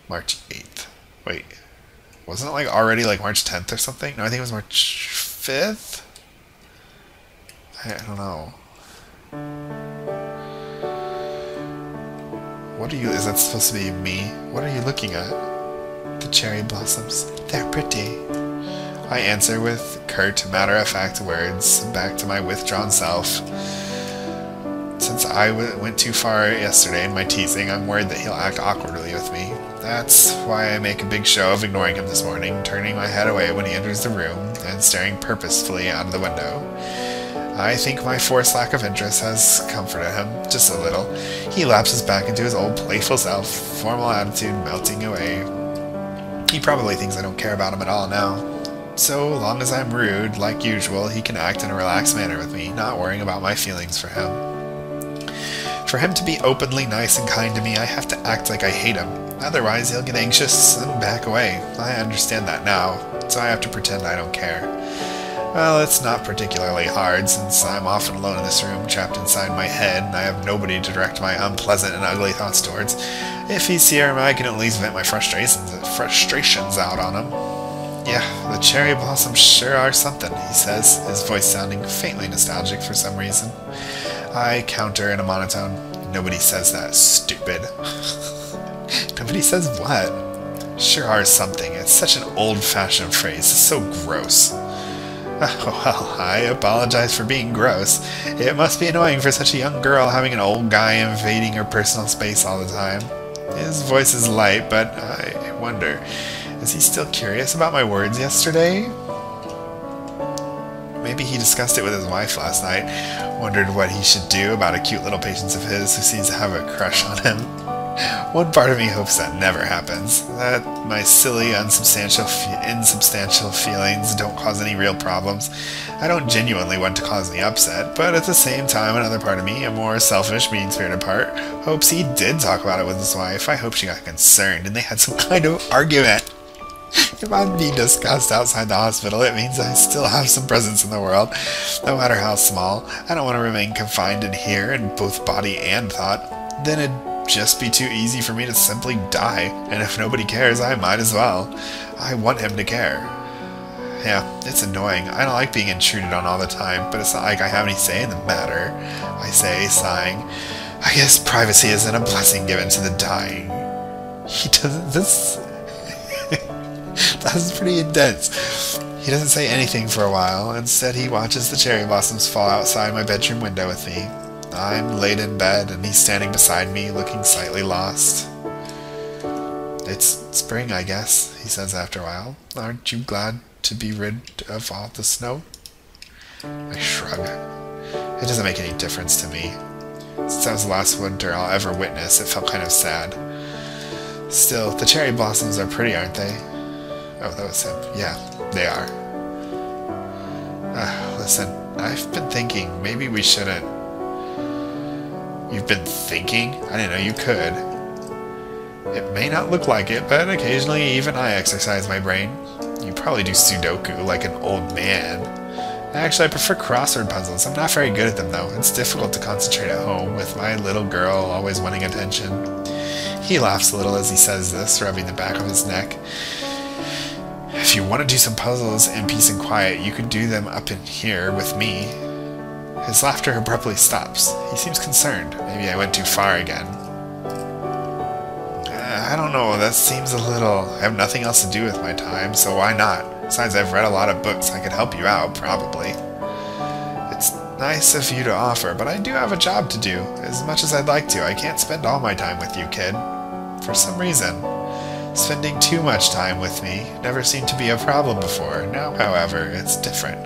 March 8th. Wait. Wasn't it like already like March 10th or something? No, I think it was March 5th? I don't know. What are you... Is that supposed to be me? What are you looking at? The cherry blossoms. They're pretty. I answer with curt, matter-of-fact words, back to my withdrawn self. Since I went too far yesterday in my teasing, I'm worried that he'll act awkwardly with me. That's why I make a big show of ignoring him this morning, turning my head away when he enters the room, and staring purposefully out of the window. I think my forced lack of interest has comforted him, just a little. He lapses back into his old playful self, formal attitude melting away. He probably thinks I don't care about him at all now. So long as I'm rude, like usual, he can act in a relaxed manner with me, not worrying about my feelings for him. For him to be openly nice and kind to me, I have to act like I hate him. Otherwise, he'll get anxious and back away. I understand that now, so I have to pretend I don't care. Well, it's not particularly hard, since I'm often alone in this room, trapped inside my head, and I have nobody to direct my unpleasant and ugly thoughts towards. If he's here, I can at least vent my frustrations out on him. Yeah, the cherry blossoms sure are something, he says, his voice sounding faintly nostalgic for some reason. I counter in a monotone. Nobody says that, stupid. Nobody says what? Sure are something. It's such an old-fashioned phrase. It's so gross. Oh, well, I apologize for being gross. It must be annoying for such a young girl having an old guy invading her personal space all the time. His voice is light, but I wonder... Is he still curious about my words yesterday? Maybe he discussed it with his wife last night, wondered what he should do about a cute little patient of his who seems to have a crush on him. One part of me hopes that never happens, that my silly, insubstantial feelings don't cause any real problems. I don't genuinely want to cause any upset, but at the same time another part of me, a more selfish, mean-spirited part, hopes he did talk about it with his wife. I hope she got concerned and they had some kind of argument. If I'm being discussed outside the hospital, it means I still have some presence in the world, no matter how small. I don't want to remain confined in here in both body and thought. Then it'd just be too easy for me to simply die, and if nobody cares, I might as well. I want him to care. Yeah, it's annoying. I don't like being intruded on all the time, but it's not like I have any say in the matter. I say, sighing. I guess privacy isn't a blessing given to the dying. He doesn't... That's pretty intense. He doesn't say anything for a while. Instead, he watches the cherry blossoms fall outside my bedroom window with me. I'm laid in bed, and he's standing beside me, looking slightly lost. It's spring, I guess, he says after a while. Aren't you glad to be rid of all the snow? I shrug. It doesn't make any difference to me. Since that was the last winter I'll ever witness, it felt kind of sad. Still, the cherry blossoms are pretty, aren't they? Oh, that was him. Yeah, they are. Listen, I've been thinking, maybe we shouldn't... You've been thinking? I didn't know you could. It may not look like it, but occasionally even I exercise my brain. You probably do Sudoku like an old man. Actually, I prefer crossword puzzles. I'm not very good at them, though. It's difficult to concentrate at home, with my little girl always wanting attention. He laughs a little as he says this, rubbing the back of his neck. If you want to do some puzzles in peace and quiet, you could do them up in here with me. His laughter abruptly stops. He seems concerned. Maybe I went too far again. I don't know, that seems a little... I have nothing else to do with my time, so why not? Besides, I've read a lot of books. I could help you out, probably. It's nice of you to offer, but I do have a job to do. As much as I'd like to, I can't spend all my time with you, kid. For some reason. Spending too much time with me never seemed to be a problem before. Now, however, it's different.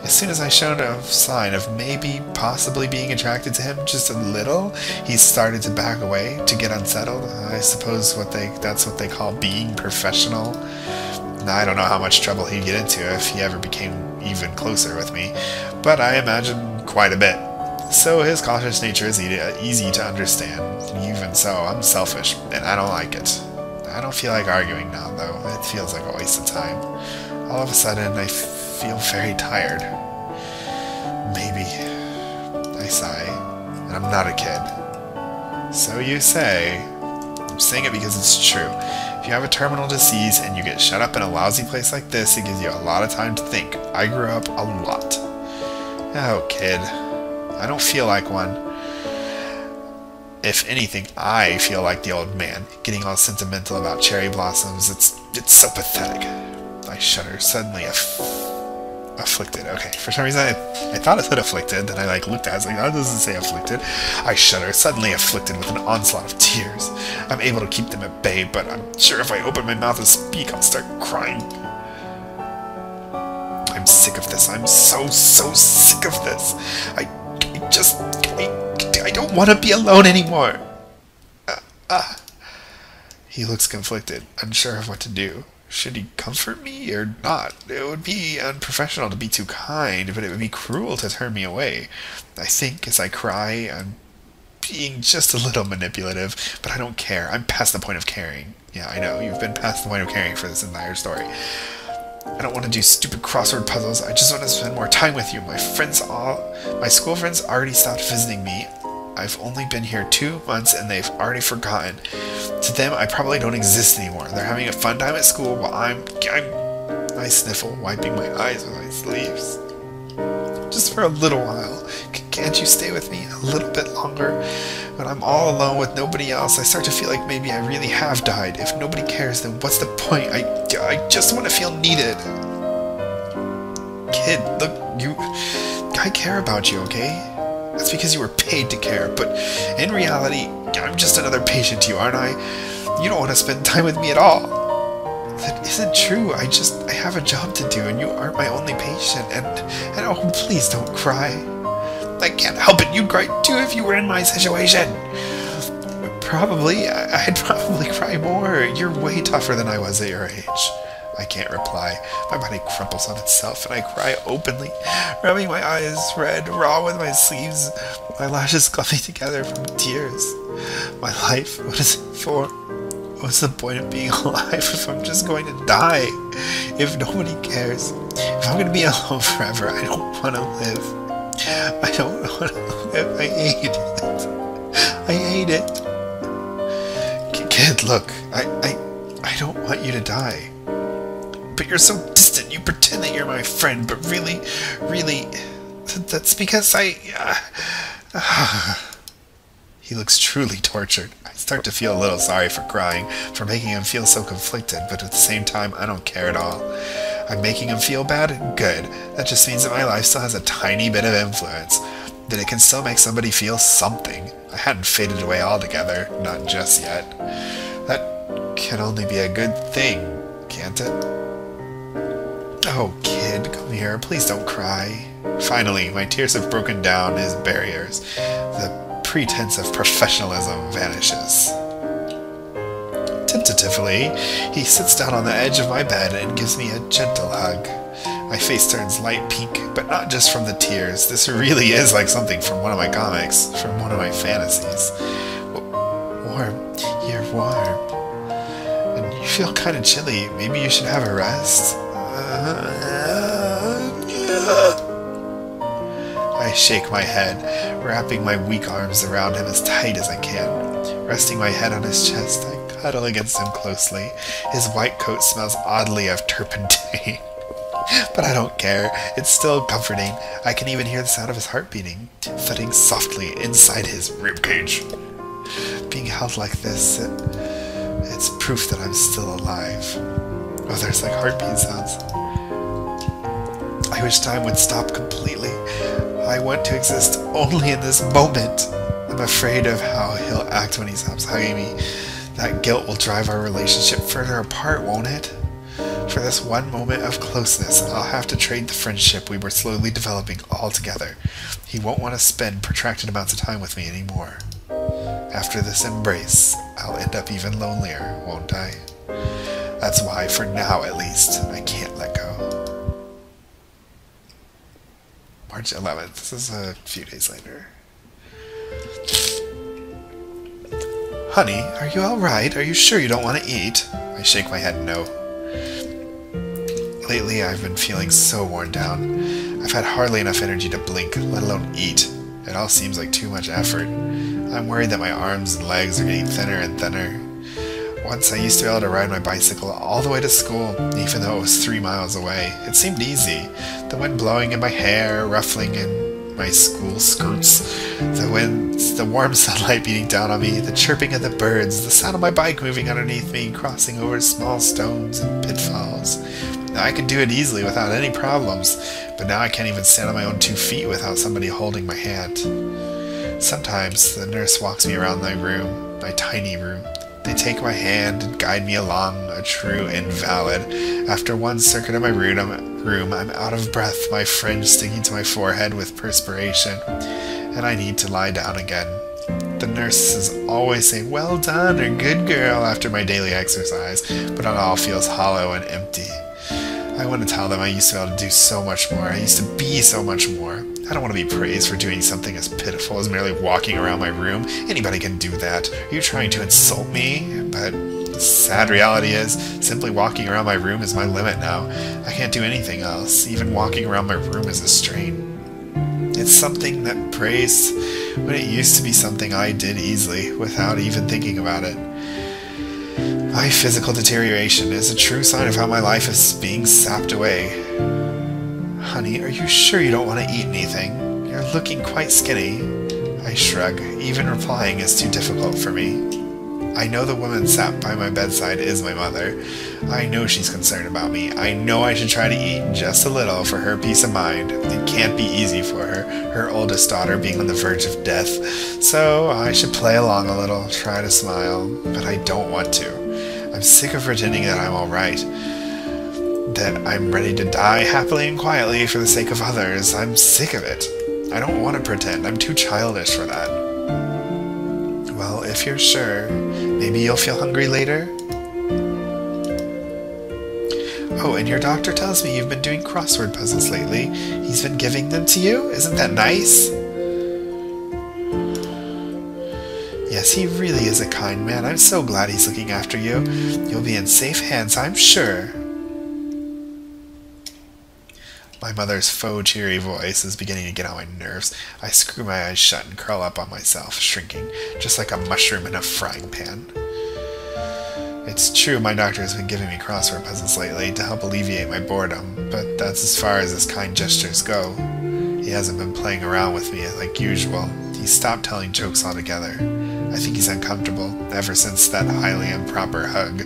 As soon as I showed a sign of maybe, possibly being attracted to him just a little, he started to back away, to get unsettled. I suppose that's what they call being professional. I don't know how much trouble he'd get into if he ever became even closer with me, but I imagine quite a bit. So his cautious nature is easy to understand. Even so, I'm selfish, and I don't like it. I don't feel like arguing now, though. It feels like a waste of time. All of a sudden, I feel very tired. Maybe. I sigh. And I'm not a kid. So you say. I'm saying it because it's true. If you have a terminal disease and you get shut up in a lousy place like this, it gives you a lot of time to think. I grew up a lot. Oh, kid. I don't feel like one. If anything, I feel like the old man, getting all sentimental about cherry blossoms. It's so pathetic. I shudder, suddenly afflicted. Okay, for some reason I thought it said afflicted, then I looked at it, I was like, that doesn't say afflicted. I shudder, suddenly afflicted with an onslaught of tears. I'm able to keep them at bay, but I'm sure if I open my mouth and speak, I'll start crying. I'm sick of this. I'm so sick of this. I don't want to be alone anymore. He looks conflicted, unsure of what to do. Should he comfort me or not? It would be unprofessional to be too kind, but it would be cruel to turn me away. I think as I cry, I'm being just a little manipulative, but I don't care. I'm past the point of caring. Yeah, I know, you've been past the point of caring for this entire story. I don't want to do stupid crossword puzzles. I just want to spend more time with you. My school friends already stopped visiting me. I've only been here 2 months and they've already forgotten. To them, I probably don't exist anymore. They're having a fun time at school while I sniffle, wiping my eyes with my sleeves. Just for a little while. Can't you stay with me a little bit longer? When I'm all alone with nobody else, I start to feel like maybe I really have died. If nobody cares, then what's the point? I just want to feel needed. Kid, look, I care about you, okay? That's because you were paid to care, but in reality, I'm just another patient to you, aren't I? You don't want to spend time with me at all. That isn't true. I have a job to do, and you aren't my only patient, and oh, please don't cry. I can't help it. You'd cry too if you were in my situation. Probably. I'd probably cry more. You're way tougher than I was at your age. I can't reply. My body crumples on itself, and I cry openly, rubbing my eyes red, raw with my sleeves, my lashes clumping together from tears. My life, what is it for? What's the point of being alive if I'm just going to die? If nobody cares, if I'm going to be alone forever, I don't want to live. I don't want to live. I hate it. I hate it. Kid, look, I don't want you to die. But you're so distant. You pretend that you're my friend, but really, that's because He looks truly tortured. I start to feel a little sorry for crying, for making him feel so conflicted, but at the same time, I don't care at all. I'm making him feel bad? Good. That just means that my life still has a tiny bit of influence. That it can still make somebody feel something. I hadn't faded away altogether, not just yet. That can only be a good thing, can't it? Oh, kid, come here. Please don't cry. Finally, my tears have broken down his barriers. The pretense of professionalism vanishes. Tentatively, he sits down on the edge of my bed and gives me a gentle hug. My face turns light pink, but not just from the tears. This really is like something from one of my comics, from one of my fantasies. Warm. You're warm. And you feel kind of chilly. Maybe you should have a rest. I shake my head, wrapping my weak arms around him as tight as I can. Resting my head on his chest, I cuddle against him closely. His white coat smells oddly of turpentine. But I don't care. It's still comforting. I can even hear the sound of his heart beating, thudding softly inside his ribcage. Being held like this, it's proof that I'm still alive. Oh, there's like heartbeat sounds. I wish time would stop completely. I want to exist only in this moment. I'm afraid of how he'll act when he stops hugging me. That guilt will drive our relationship further apart, won't it? For this one moment of closeness, I'll have to trade the friendship we were slowly developing altogether. He won't want to spend protracted amounts of time with me anymore. After this embrace, I'll end up even lonelier, won't I? That's why, for now at least, I can't let go. March 11th. This is a few days later. Honey, are you alright? Are you sure you don't want to eat? I shake my head no. Lately, I've been feeling so worn down. I've had hardly enough energy to blink, let alone eat. It all seems like too much effort. I'm worried that my arms and legs are getting thinner and thinner. Once I used to be able to ride my bicycle all the way to school, even though it was 3 miles away. It seemed easy. The wind blowing in my hair, ruffling in my school skirts, the warm sunlight beating down on me, the chirping of the birds, the sound of my bike moving underneath me, crossing over small stones and pitfalls. Now I could do it easily without any problems, but now I can't even stand on my own 2 feet without somebody holding my hand. Sometimes the nurse walks me around my room, my tiny room. They take my hand and guide me along, a true invalid. After one circuit of my room, I'm out of breath, my fringe sticking to my forehead with perspiration, and I need to lie down again. The nurses always say, "Well done," or "Good girl," after my daily exercise, but it all feels hollow and empty. I want to tell them I used to be able to do so much more. I used to be so much more. I don't want to be praised for doing something as pitiful as merely walking around my room. Anybody can do that. Are you trying to insult me? But the sad reality is, simply walking around my room is my limit now. I can't do anything else. Even walking around my room is a strain. It's something that praised when it used to be something I did easily, without even thinking about it. My physical deterioration is a true sign of how my life is being sapped away. Honey, are you sure you don't want to eat anything? You're looking quite skinny. I shrug. Even replying is too difficult for me. I know the woman sat by my bedside is my mother. I know she's concerned about me. I know I should try to eat just a little for her peace of mind. It can't be easy for her, her oldest daughter being on the verge of death. So I should play along a little, try to smile, but I don't want to. I'm sick of pretending that I'm alright, that I'm ready to die happily and quietly for the sake of others. I'm sick of it. I don't want to pretend. I'm too childish for that. Well, if you're sure, maybe you'll feel hungry later? Oh, and your doctor tells me you've been doing crossword puzzles lately. He's been giving them to you? Isn't that nice? Yes, he really is a kind man. I'm so glad he's looking after you. You'll be in safe hands, I'm sure. My mother's faux cheery voice is beginning to get on my nerves. I screw my eyes shut and curl up on myself, shrinking, just like a mushroom in a frying pan. It's true my doctor has been giving me crossword puzzles lately to help alleviate my boredom, but that's as far as his kind gestures go. He hasn't been playing around with me like usual. He stopped telling jokes altogether. I think he's uncomfortable, ever since that highly improper hug.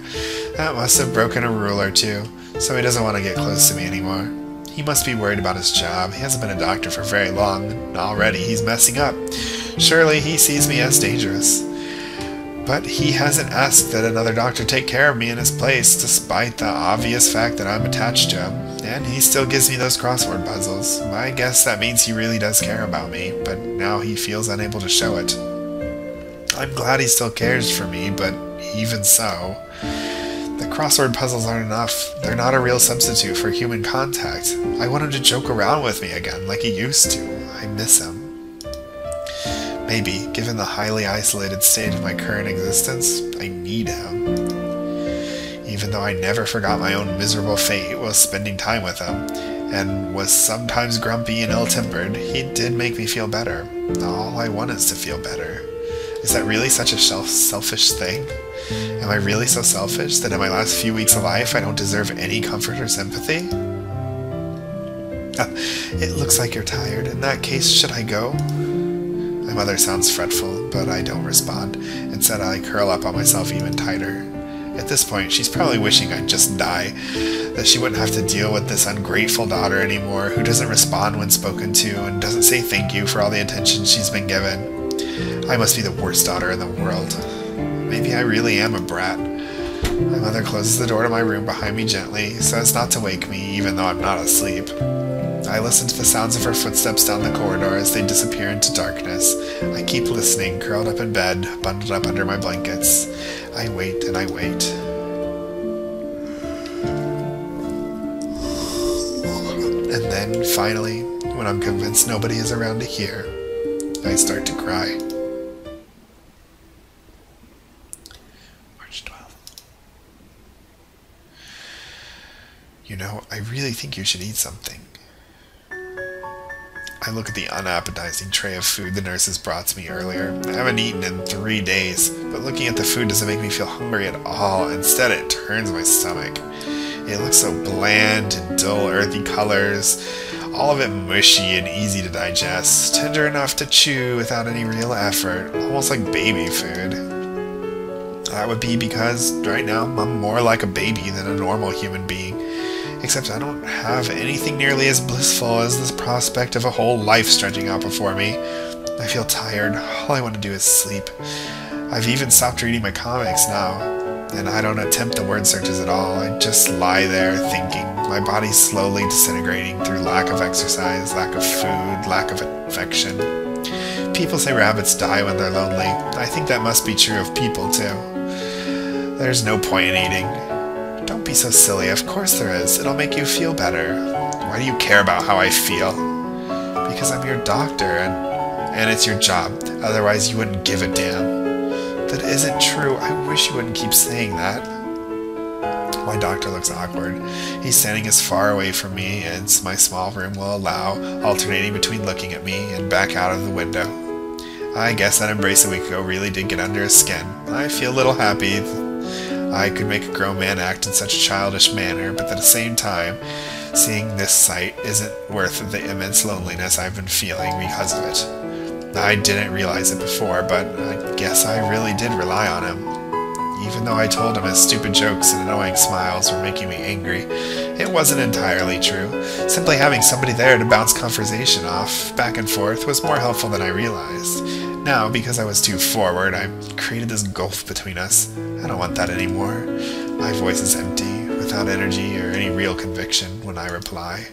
That must have broken a rule or two, so he doesn't want to get close to me anymore. He must be worried about his job. He hasn't been a doctor for very long, and already he's messing up. Surely he sees me as dangerous. But he hasn't asked that another doctor take care of me in his place, despite the obvious fact that I'm attached to him. And he still gives me those crossword puzzles. I guess that means he really does care about me, but now he feels unable to show it. I'm glad he still cares for me, but even so, the crossword puzzles aren't enough. They're not a real substitute for human contact. I want him to joke around with me again, like he used to. I miss him. Maybe, given the highly isolated state of my current existence, I need him. Even though I never forgot my own miserable fate while spending time with him, and was sometimes grumpy and ill-tempered, he did make me feel better. All I want is to feel better. Is that really such a selfish thing? Am I really so selfish that in my last few weeks of life I don't deserve any comfort or sympathy? It looks like you're tired. In that case, should I go? My mother sounds fretful, but I don't respond. Instead, I curl up on myself even tighter. At this point, she's probably wishing I'd just die, that she wouldn't have to deal with this ungrateful daughter anymore, who doesn't respond when spoken to and doesn't say thank you for all the attention she's been given. I must be the worst daughter in the world. Maybe I really am a brat. My mother closes the door to my room behind me gently, so as not to wake me, even though I'm not asleep. I listen to the sounds of her footsteps down the corridor as they disappear into darkness. I keep listening, curled up in bed, bundled up under my blankets. I wait and I wait. then, finally, when I'm convinced nobody is around to hear, I start to cry. March 12th. You know, I really think you should eat something. I look at the unappetizing tray of food the nurses brought to me earlier. I haven't eaten in 3 days, but looking at the food doesn't make me feel hungry at all. Instead, it turns my stomach. It looks so bland and dull, earthy colors, all of it mushy and easy to digest, tender enough to chew without any real effort, almost like baby food. That would be because, right now, I'm more like a baby than a normal human being. Except I don't have anything nearly as blissful as this prospect of a whole life stretching out before me. I feel tired. All I want to do is sleep. I've even stopped reading my comics now, and I don't attempt the word searches at all. I just lie there thinking, my body slowly disintegrating through lack of exercise, lack of food, lack of affection. People say rabbits die when they're lonely. I think that must be true of people, too. There's no point in eating. Don't be so silly, of course there is. It'll make you feel better. Why do you care about how I feel? Because I'm your doctor, and it's your job. Otherwise you wouldn't give a damn. That isn't true. I wish you wouldn't keep saying that. My doctor looks awkward. He's standing as far away from me as my small room will allow, alternating between looking at me and back out of the window. I guess that embrace a week ago really did get under his skin. I feel a little happy I could make a grown man act in such a childish manner, but at the same time, seeing this sight isn't worth the immense loneliness I've been feeling because of it. I didn't realize it before, but I guess I really did rely on him. Even though I told him his stupid jokes and annoying smiles were making me angry, it wasn't entirely true. Simply having somebody there to bounce conversation off, back and forth, was more helpful than I realized. Now, because I was too forward, I created this gulf between us. I don't want that anymore. My voice is empty, without energy or any real conviction when I reply.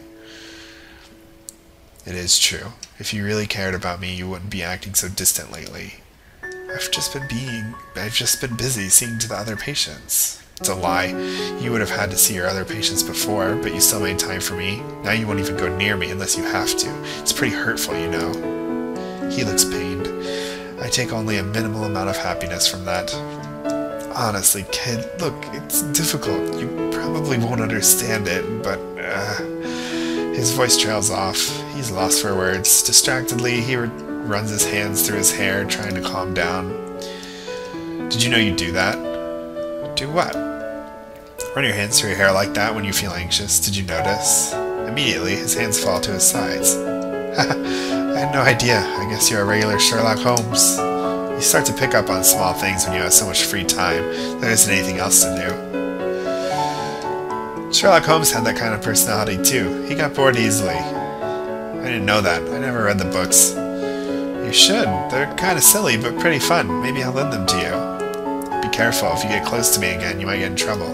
It is true. If you really cared about me, you wouldn't be acting so distant lately. I've just been busy seeing to the other patients. It's a lie. You would have had to see your other patients before, but you still made time for me. Now you won't even go near me unless you have to. It's pretty hurtful, you know. He looks pained. I take only a minimal amount of happiness from that. Honestly, kid, look, it's difficult. You probably won't understand it, but, His voice trails off. He's lost for words. Distractedly, he runs his hands through his hair, trying to calm down. Did you know you do that? Do what? Run your hands through your hair like that when you feel anxious. Did you notice? Immediately, his hands fall to his sides. I had no idea. I guess you're a regular Sherlock Holmes. You start to pick up on small things when you have so much free time. There isn't anything else to do. Sherlock Holmes had that kind of personality too. He got bored easily. I didn't know that. I never read the books. You should. They're kind of silly, but pretty fun. Maybe I'll lend them to you. Be careful. If you get close to me again, you might get in trouble.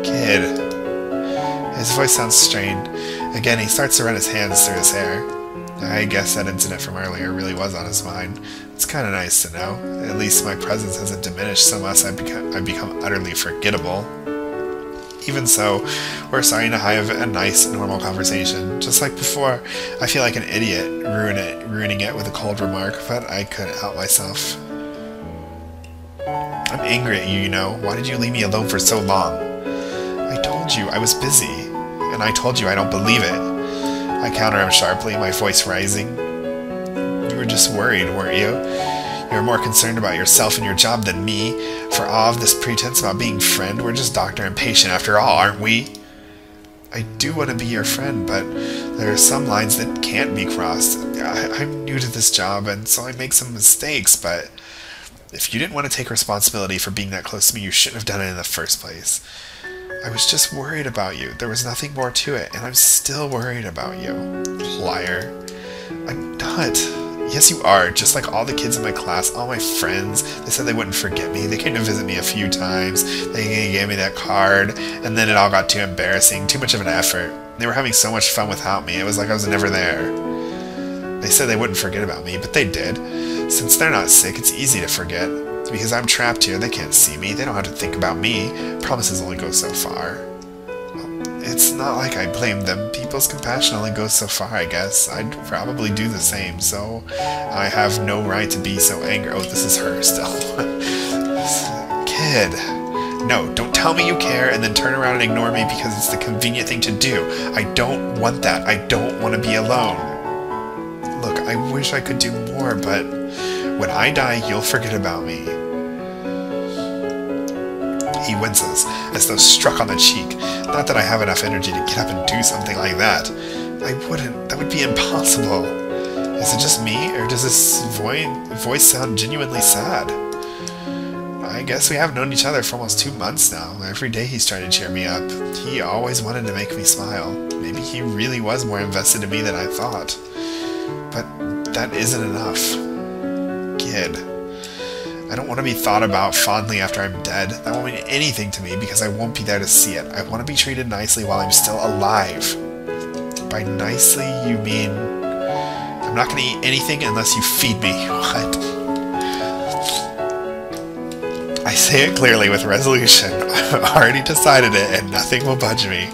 Kid. His voice sounds strained. Again, he starts to run his hands through his hair. I guess that incident from earlier really was on his mind. It's kind of nice to know. At least my presence hasn't diminished so much I've become utterly forgettable. Even so, we're starting to have a nice, normal conversation. Just like before, I feel like an idiot ruining it with a cold remark, but I couldn't help myself. I'm angry at you, you know. Why did you leave me alone for so long? I told you I was busy, and I told you I don't believe it. I counter him sharply, my voice rising. You were just worried, weren't you? You were more concerned about yourself and your job than me. For all of this pretense about being friend, we're just doctor and patient after all, aren't we? I do want to be your friend, but there are some lines that can't be crossed. I'm new to this job, and so I make some mistakes, but if you didn't want to take responsibility for being that close to me, you shouldn't have done it in the first place. I was just worried about you. There was nothing more to it, and I'm still worried about you. Liar. I'm not. Yes, you are. Just like all the kids in my class, all my friends. They said they wouldn't forget me. They came to visit me a few times. They gave me that card, and then it all got too embarrassing, too much of an effort. They were having so much fun without me. It was like I was never there. They said they wouldn't forget about me, but they did. Since they're not sick, it's easy to forget. Because I'm trapped here, they can't see me. They don't have to think about me. Promises only go so far. It's not like I blame them. People's compassion only goes so far, I guess. I'd probably do the same, so I have no right to be so angry. Oh, this is her still. Kid. No, don't tell me you care and then turn around and ignore me because it's the convenient thing to do. I don't want that. I don't want to be alone. Look, I wish I could do more, but when I die, you'll forget about me. He winces, as though struck on the cheek. Not that I have enough energy to get up and do something like that. I wouldn't. That would be impossible. Is it just me, or does this voice sound genuinely sad? I guess we have known each other for almost 2 months now. Every day he's trying to cheer me up. He always wanted to make me smile. Maybe he really was more invested in me than I thought. But that isn't enough. Kid. I don't want to be thought about fondly after I'm dead. That won't mean anything to me because I won't be there to see it. I want to be treated nicely while I'm still alive. By nicely, you mean I'm not going to eat anything unless you feed me. What? I say it clearly with resolution. I've already decided it and nothing will budge me.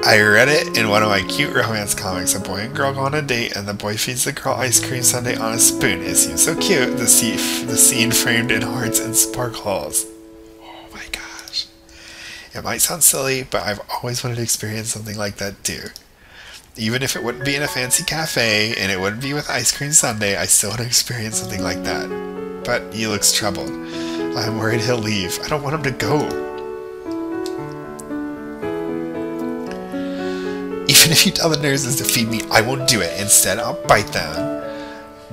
I read it in one of my cute romance comics. A boy and girl go on a date, and the boy feeds the girl ice cream sundae on a spoon. It seems so cute, the scene framed in hearts and sparkles. Oh my gosh. It might sound silly, but I've always wanted to experience something like that too. Even if it wouldn't be in a fancy cafe, and it wouldn't be with ice cream sundae, I still want to experience something like that. But he looks troubled. I'm worried he'll leave. I don't want him to go. Even if you tell the nurses to feed me, I won't do it. Instead, I'll bite them.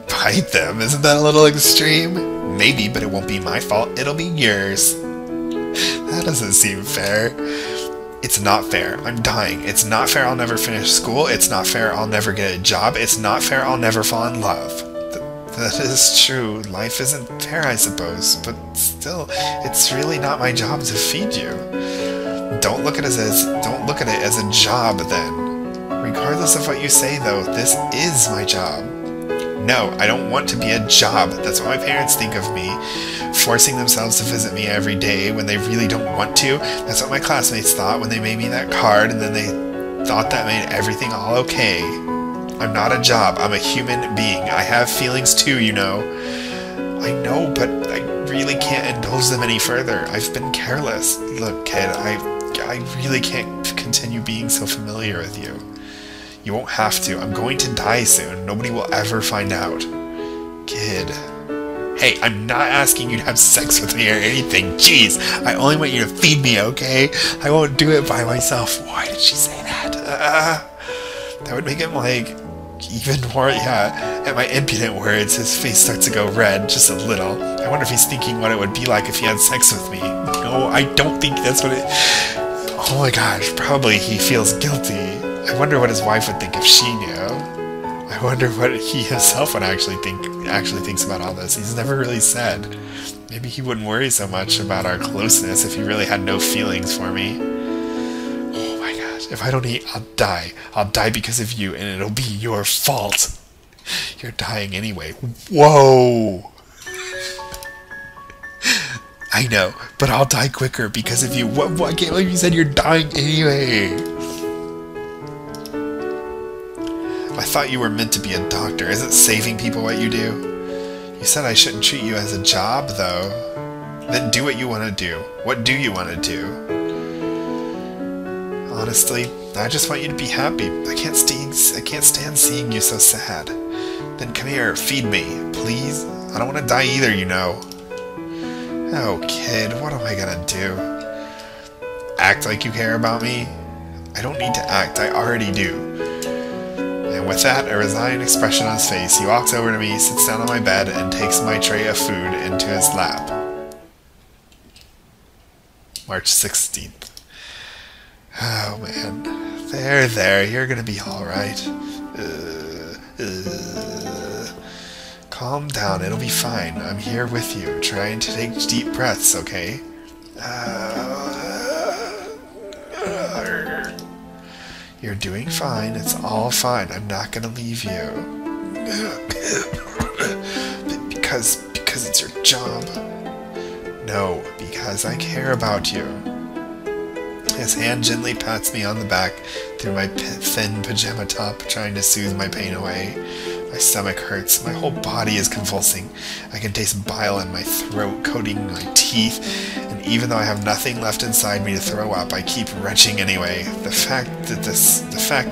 Bite them? Isn't that a little extreme? Maybe, but it won't be my fault. It'll be yours. That doesn't seem fair. It's not fair. I'm dying. It's not fair I'll never finish school. It's not fair I'll never get a job. It's not fair I'll never fall in love. That is true. Life isn't fair, I suppose. But still, it's really not my job to feed you. Don't look at it as a job then. Regardless of what you say though, this is my job. No, I don't want to be a job. That's what my parents think of me. Forcing themselves to visit me every day when they really don't want to. That's what my classmates thought when they made me that card, and then they thought that made everything all okay. I'm not a job. I'm a human being. I have feelings too, you know. I know, but I really can't indulge them any further. I've been careless. Look, kid, I really can't continue being so familiar with you. You won't have to. I'm going to die soon. Nobody will ever find out. Kid. Hey, I'm not asking you to have sex with me or anything. Jeez, I only want you to feed me, okay? I won't do it by myself. Why did she say that? That would make him, like, even more, yeah. At my impudent words, his face starts to go red, just a little. I wonder if he's thinking what it would be like if he had sex with me. No, I don't think that's what it... Oh my gosh, probably he feels guilty. I wonder what his wife would think if she knew. I wonder what he himself would actually thinks about all this. He's never really said. Maybe he wouldn't worry so much about our closeness if he really had no feelings for me. Oh my gosh, if I don't eat, I'll die. I'll die because of you, and it'll be your fault. You're dying anyway. Whoa! I know, but I'll die quicker because of you. What? I can't believe you said you're dying anyway. I thought you were meant to be a doctor. Isn't saving people what you do? You said I shouldn't treat you as a job, though. Then do what you want to do. What do you want to do? Honestly, I just want you to be happy. I can't stand seeing you so sad. Then come here, feed me, please. I don't want to die either, you know. Oh, kid, what am I gonna do? Act like you care about me? I don't need to act, I already do. And with that, a resigned expression on his face, he walks over to me, sits down on my bed, and takes my tray of food into his lap. March 16th. Oh, man. There, you're gonna be alright. Calm down, it'll be fine. I'm here with you, trying to take deep breaths, okay? You're doing fine, it's all fine. I'm not gonna leave you. Because it's your job. No, because I care about you. His hand gently pats me on the back through my thin pajama top, trying to soothe my pain away. My stomach hurts. My whole body is convulsing. I can taste bile in my throat, coating my teeth, and even though I have nothing left inside me to throw up, I keep retching anyway. The fact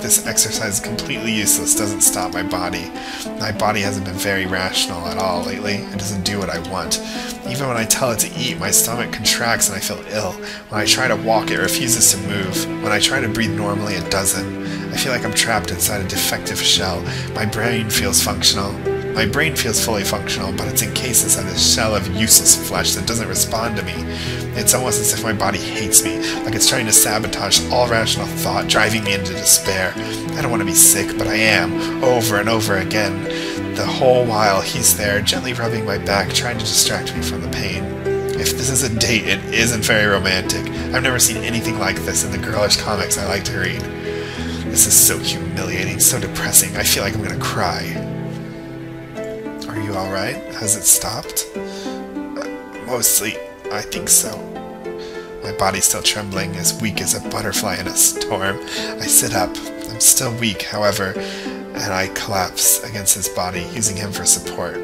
this exercise is completely useless doesn't stop my body. My body hasn't been very rational at all lately. It doesn't do what I want. Even when I tell it to eat, my stomach contracts and I feel ill. When I try to walk, it refuses to move. When I try to breathe normally, it doesn't. I feel like I'm trapped inside a defective shell. My brain feels functional. My brain feels fully functional, but it's encased inside this shell of useless flesh that doesn't respond to me. It's almost as if my body hates me, like it's trying to sabotage all rational thought, driving me into despair. I don't want to be sick, but I am, over and over again. The whole while he's there, gently rubbing my back, trying to distract me from the pain. If this is a date, it isn't very romantic. I've never seen anything like this in the girlish comics I like to read. This is so humiliating, so depressing. I feel like I'm gonna cry. Are you alright? Has it stopped? Mostly, I think so. My body's still trembling, as weak as a butterfly in a storm. I sit up. I'm still weak, however, and I collapse against his body, using him for support.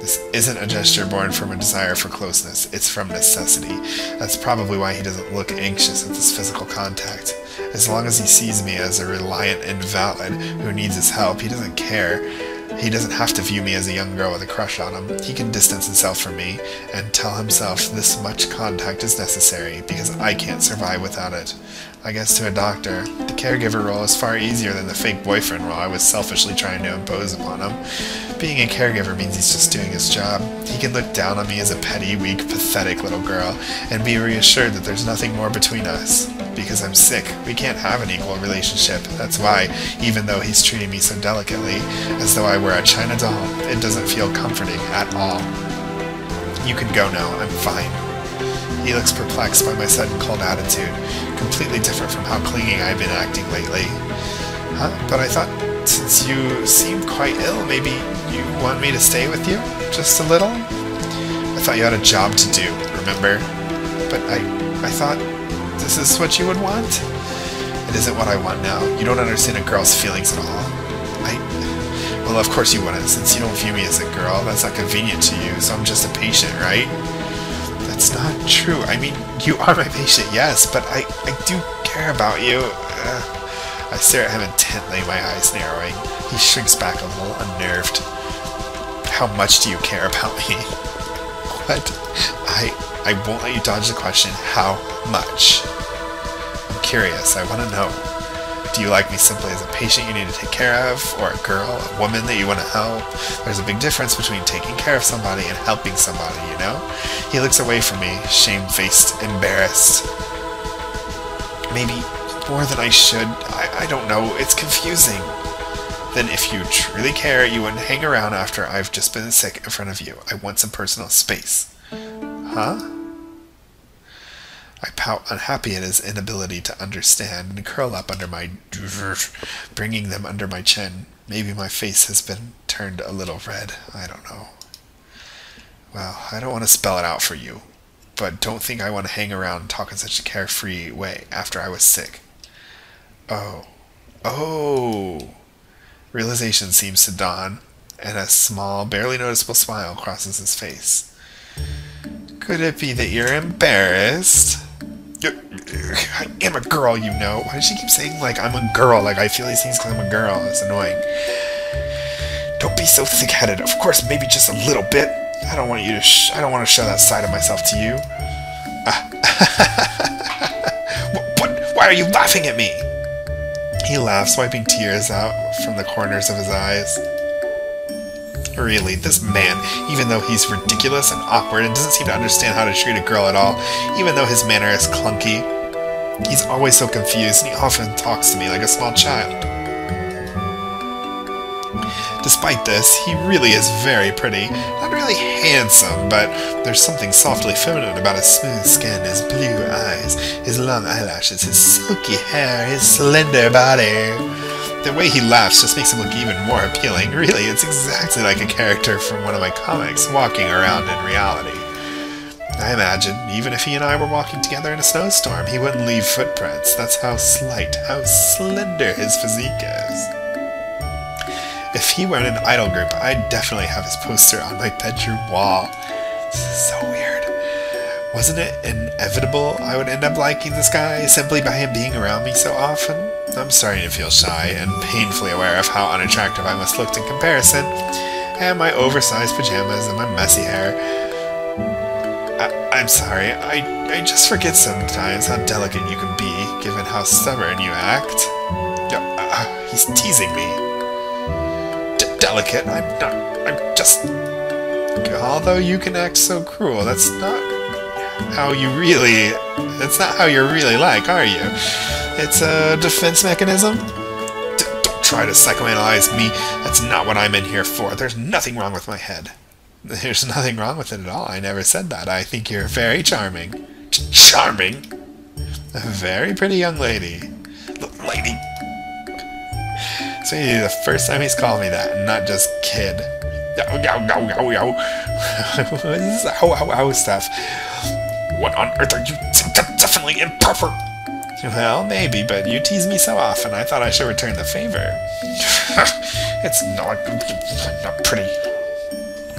This isn't a gesture born from a desire for closeness, it's from necessity. That's probably why he doesn't look anxious at this physical contact. As long as he sees me as a reliant invalid who needs his help, he doesn't care. He doesn't have to view me as a young girl with a crush on him. He can distance himself from me and tell himself this much contact is necessary because I can't survive without it. I guess to a doctor, the caregiver role is far easier than the fake boyfriend role I was selfishly trying to impose upon him. Being a caregiver means he's just doing his job. He can look down on me as a petty, weak, pathetic little girl and be reassured that there's nothing more between us. Because I'm sick, we can't have an equal relationship. That's why, even though he's treating me so delicately, as though I were a China doll, it doesn't feel comforting at all. You can go now, I'm fine. He looks perplexed by my sudden cold attitude, completely different from how clinging I've been acting lately. Huh? But I thought, since you seemed quite ill, maybe you want me to stay with you? Just a little? I thought you had a job to do, remember? But I thought this is what you would want? It isn't what I want now. You don't understand a girl's feelings at all. Well, of course you wouldn't, since you don't view me as a girl. That's not convenient to you, so I'm just a patient, right? That's not true. I mean, you are my patient, yes, but I do care about you. I stare at him intently, my eyes narrowing. He shrinks back a little, unnerved. How much do you care about me? What? I won't let you dodge the question. How much? I'm curious. I want to know. Do you like me simply as a patient you need to take care of, or a girl, a woman that you want to help? There's a big difference between taking care of somebody and helping somebody, you know? He looks away from me, shamefaced, embarrassed. Maybe more than I should. I don't know. It's confusing. Then if you truly care, you wouldn't hang around after I've just been sick in front of you. I want some personal space. Huh? I pout, unhappy at his inability to understand, and curl up under my bringing them under my chin. Maybe my face has been turned a little red. I don't know. Well, I don't want to spell it out for you, but don't think I want to hang around and talk in such a carefree way after I was sick. Oh. Realization seems to dawn, and a small, barely noticeable smile crosses his face. Could it be that you're embarrassed? I am a girl, you know. Why does she keep saying, like, I'm a girl? Like, I feel these things because I'm a girl. It's annoying. Don't be so thick-headed. Of course, maybe just a little bit. I don't want you to I don't want to show that side of myself to you. What? Why are you laughing at me? He laughs, wiping tears out from the corners of his eyes. Really, this man, even though he's ridiculous and awkward and doesn't seem to understand how to treat a girl at all, even though his manner is clunky, he's always so confused and he often talks to me like a small child. Despite this, he really is very pretty. Not really handsome, but there's something softly feminine about his smooth skin, his blue eyes, his long eyelashes, his silky hair, his slender body. The way he laughs just makes him look even more appealing. Really, it's exactly like a character from one of my comics walking around in reality. I imagine, even if he and I were walking together in a snowstorm, he wouldn't leave footprints. That's how slight, how slender his physique is. If he were in an idol group, I'd definitely have his poster on my bedroom wall. This is so weird. Wasn't it inevitable I would end up liking this guy simply by him being around me so often? I'm starting to feel shy and painfully aware of how unattractive I must look in comparison, and my oversized pajamas and my messy hair. I'm sorry, I just forget sometimes how delicate you can be, given how stubborn you act. He's teasing me. Delicate? I'm just... Although you can act so cruel, that's not how you're really like, are you? It's a defense mechanism? Don't try to psychoanalyze me. That's not what I'm in here for. There's nothing wrong with my head. There's nothing wrong with it at all. I never said that. I think you're very charming. Charming? A very pretty young lady. Lady. It's maybe the first time he's called me that, and not just kid. This is ow stuff. What on earth are you? That's definitely improper. Well, maybe, but you tease me so often, I thought I should return the favor. It's not pretty.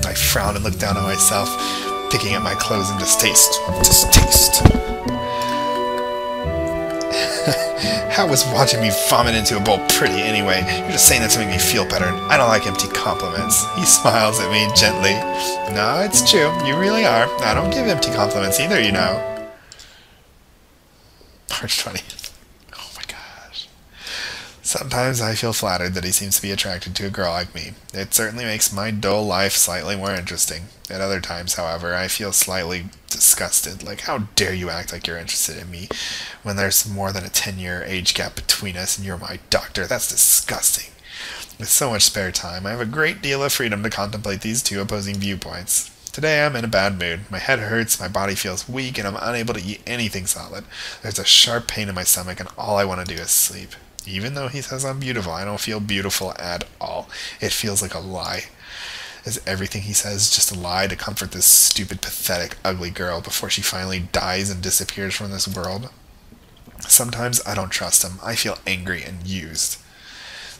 I frowned and looked down at myself, picking at my clothes in distaste. How was watching me vomit into a bowl pretty anyway? You're just saying that to make me feel better, and I don't like empty compliments. He smiles at me gently. No, it's true. You really are. I don't give empty compliments either, you know. March 20th. Oh my gosh. Sometimes I feel flattered that he seems to be attracted to a girl like me. It certainly makes my dull life slightly more interesting. At other times, however, I feel slightly disgusted. Like, how dare you act like you're interested in me when there's more than a 10-year age gap between us and you're my doctor? That's disgusting. With so much spare time, I have a great deal of freedom to contemplate these two opposing viewpoints. Today I'm in a bad mood. My head hurts, my body feels weak, and I'm unable to eat anything solid. There's a sharp pain in my stomach, and all I want to do is sleep. Even though he says I'm beautiful, I don't feel beautiful at all. It feels like a lie. Is everything he says just a lie to comfort this stupid, pathetic, ugly girl before she finally dies and disappears from this world? Sometimes I don't trust him. I feel angry and used.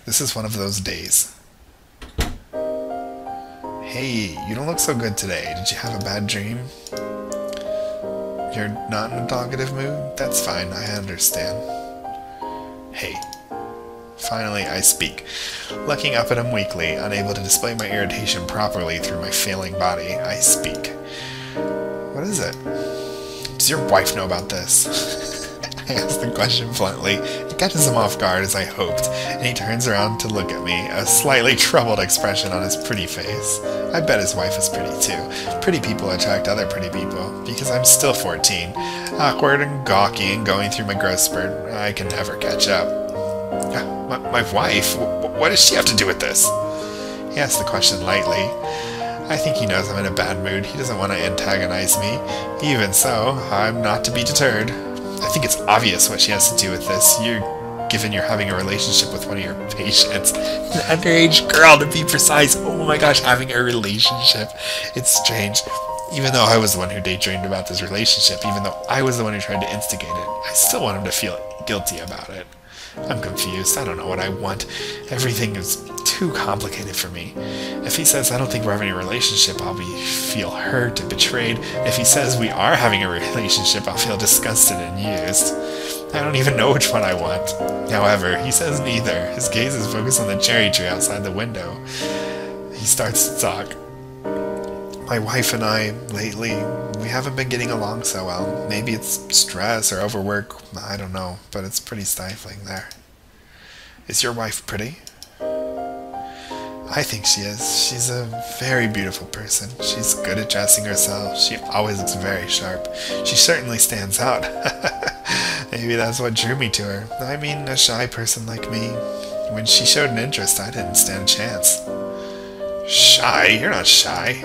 This is one of those days. Hey, you don't look so good today. Did you have a bad dream? You're not in a talkative mood? That's fine, I understand. Hey. Finally, I speak, looking up at him weakly, unable to display my irritation properly through my failing body. I speak. What is it? Does your wife know about this? I ask the question bluntly. It catches him off guard as I hoped, and he turns around to look at me, a slightly troubled expression on his pretty face. I bet his wife is pretty too. Pretty people attract other pretty people, because I'm still 14, awkward and gawky and going through my growth spurt. I can never catch up. My wife? What does she have to do with this? He asks the question lightly. I think he knows I'm in a bad mood. He doesn't want to antagonize me. Even so, I'm not to be deterred. I think it's obvious what she has to do with this. Given you're having a relationship with one of your patients. An underage girl, to be precise. Oh my gosh, having a relationship. It's strange. Even though I was the one who daydreamed about this relationship, even though I was the one who tried to instigate it, I still want him to feel guilty about it. I'm confused. I don't know what I want. Everything is too complicated for me. If he says I don't think we're having a relationship, I'll feel hurt and betrayed. If he says we are having a relationship, I'll feel disgusted and used. I don't even know which one I want. However, he says neither. His gaze is focused on the cherry tree outside the window. He starts to talk. My wife and I, lately, we haven't been getting along so well. Maybe it's stress or overwork, I don't know, but it's pretty stifling there. Is your wife pretty? I think she is. She's a very beautiful person. She's good at dressing herself. She always looks very sharp. She certainly stands out. Maybe that's what drew me to her. I mean, a shy person like me. When she showed an interest, I didn't stand a chance. Shy? You're not shy.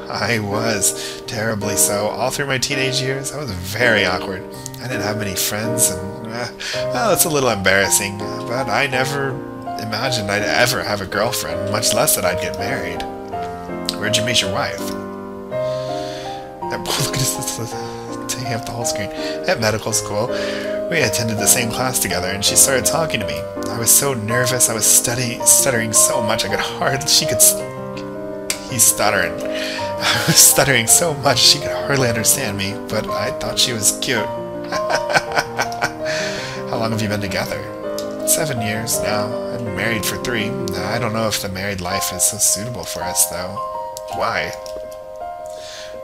I was. Terribly so. All through my teenage years, I was very awkward. I didn't have many friends, and, well, it's a little embarrassing, but I never imagined I'd ever have a girlfriend, much less that I'd get married. Where'd you meet your wife? Look at this, taking up the whole screen. At medical school, we attended the same class together, and she started talking to me. I was so nervous. I was stuttering so much I could hardly. He's stuttering. I was stuttering so much she could hardly understand me, but I thought she was cute. How long have you been together? 7 years now. I'm married for 3. I don't know if the married life is so suitable for us, though. Why?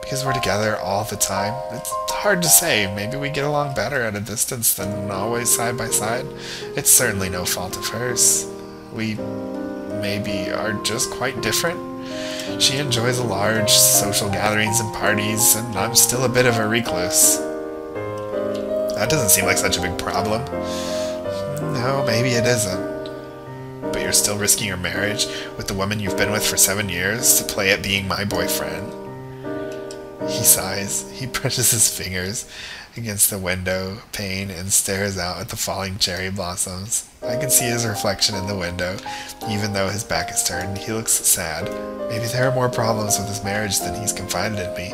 Because we're together all the time. It's hard to say. Maybe we get along better at a distance than always side by side. It's certainly no fault of hers. We maybe are just quite different. She enjoys large social gatherings and parties, and I'm still a bit of a recluse. That doesn't seem like such a big problem. No, maybe it isn't. But you're still risking your marriage with the woman you've been with for 7 years to play at being my boyfriend. He sighs. He presses his fingers against the window pane and stares out at the falling cherry blossoms. I can see his reflection in the window. Even though his back is turned, he looks sad. Maybe there are more problems with his marriage than he's confided in me.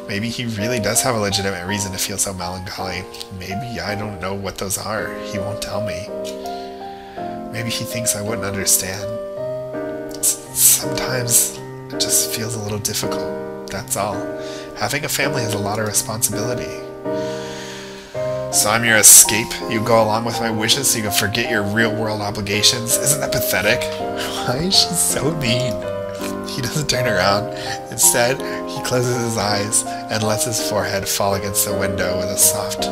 Maybe he really does have a legitimate reason to feel so melancholy. Maybe I don't know what those are. He won't tell me. Maybe he thinks I wouldn't understand. Sometimes it just feels a little difficult. That's all. Having a family has a lot of responsibility. So I'm your escape? You go along with my wishes so you can forget your real-world obligations? Isn't that pathetic? Why is she so mean? He doesn't turn around. Instead, he closes his eyes and lets his forehead fall against the window with a soft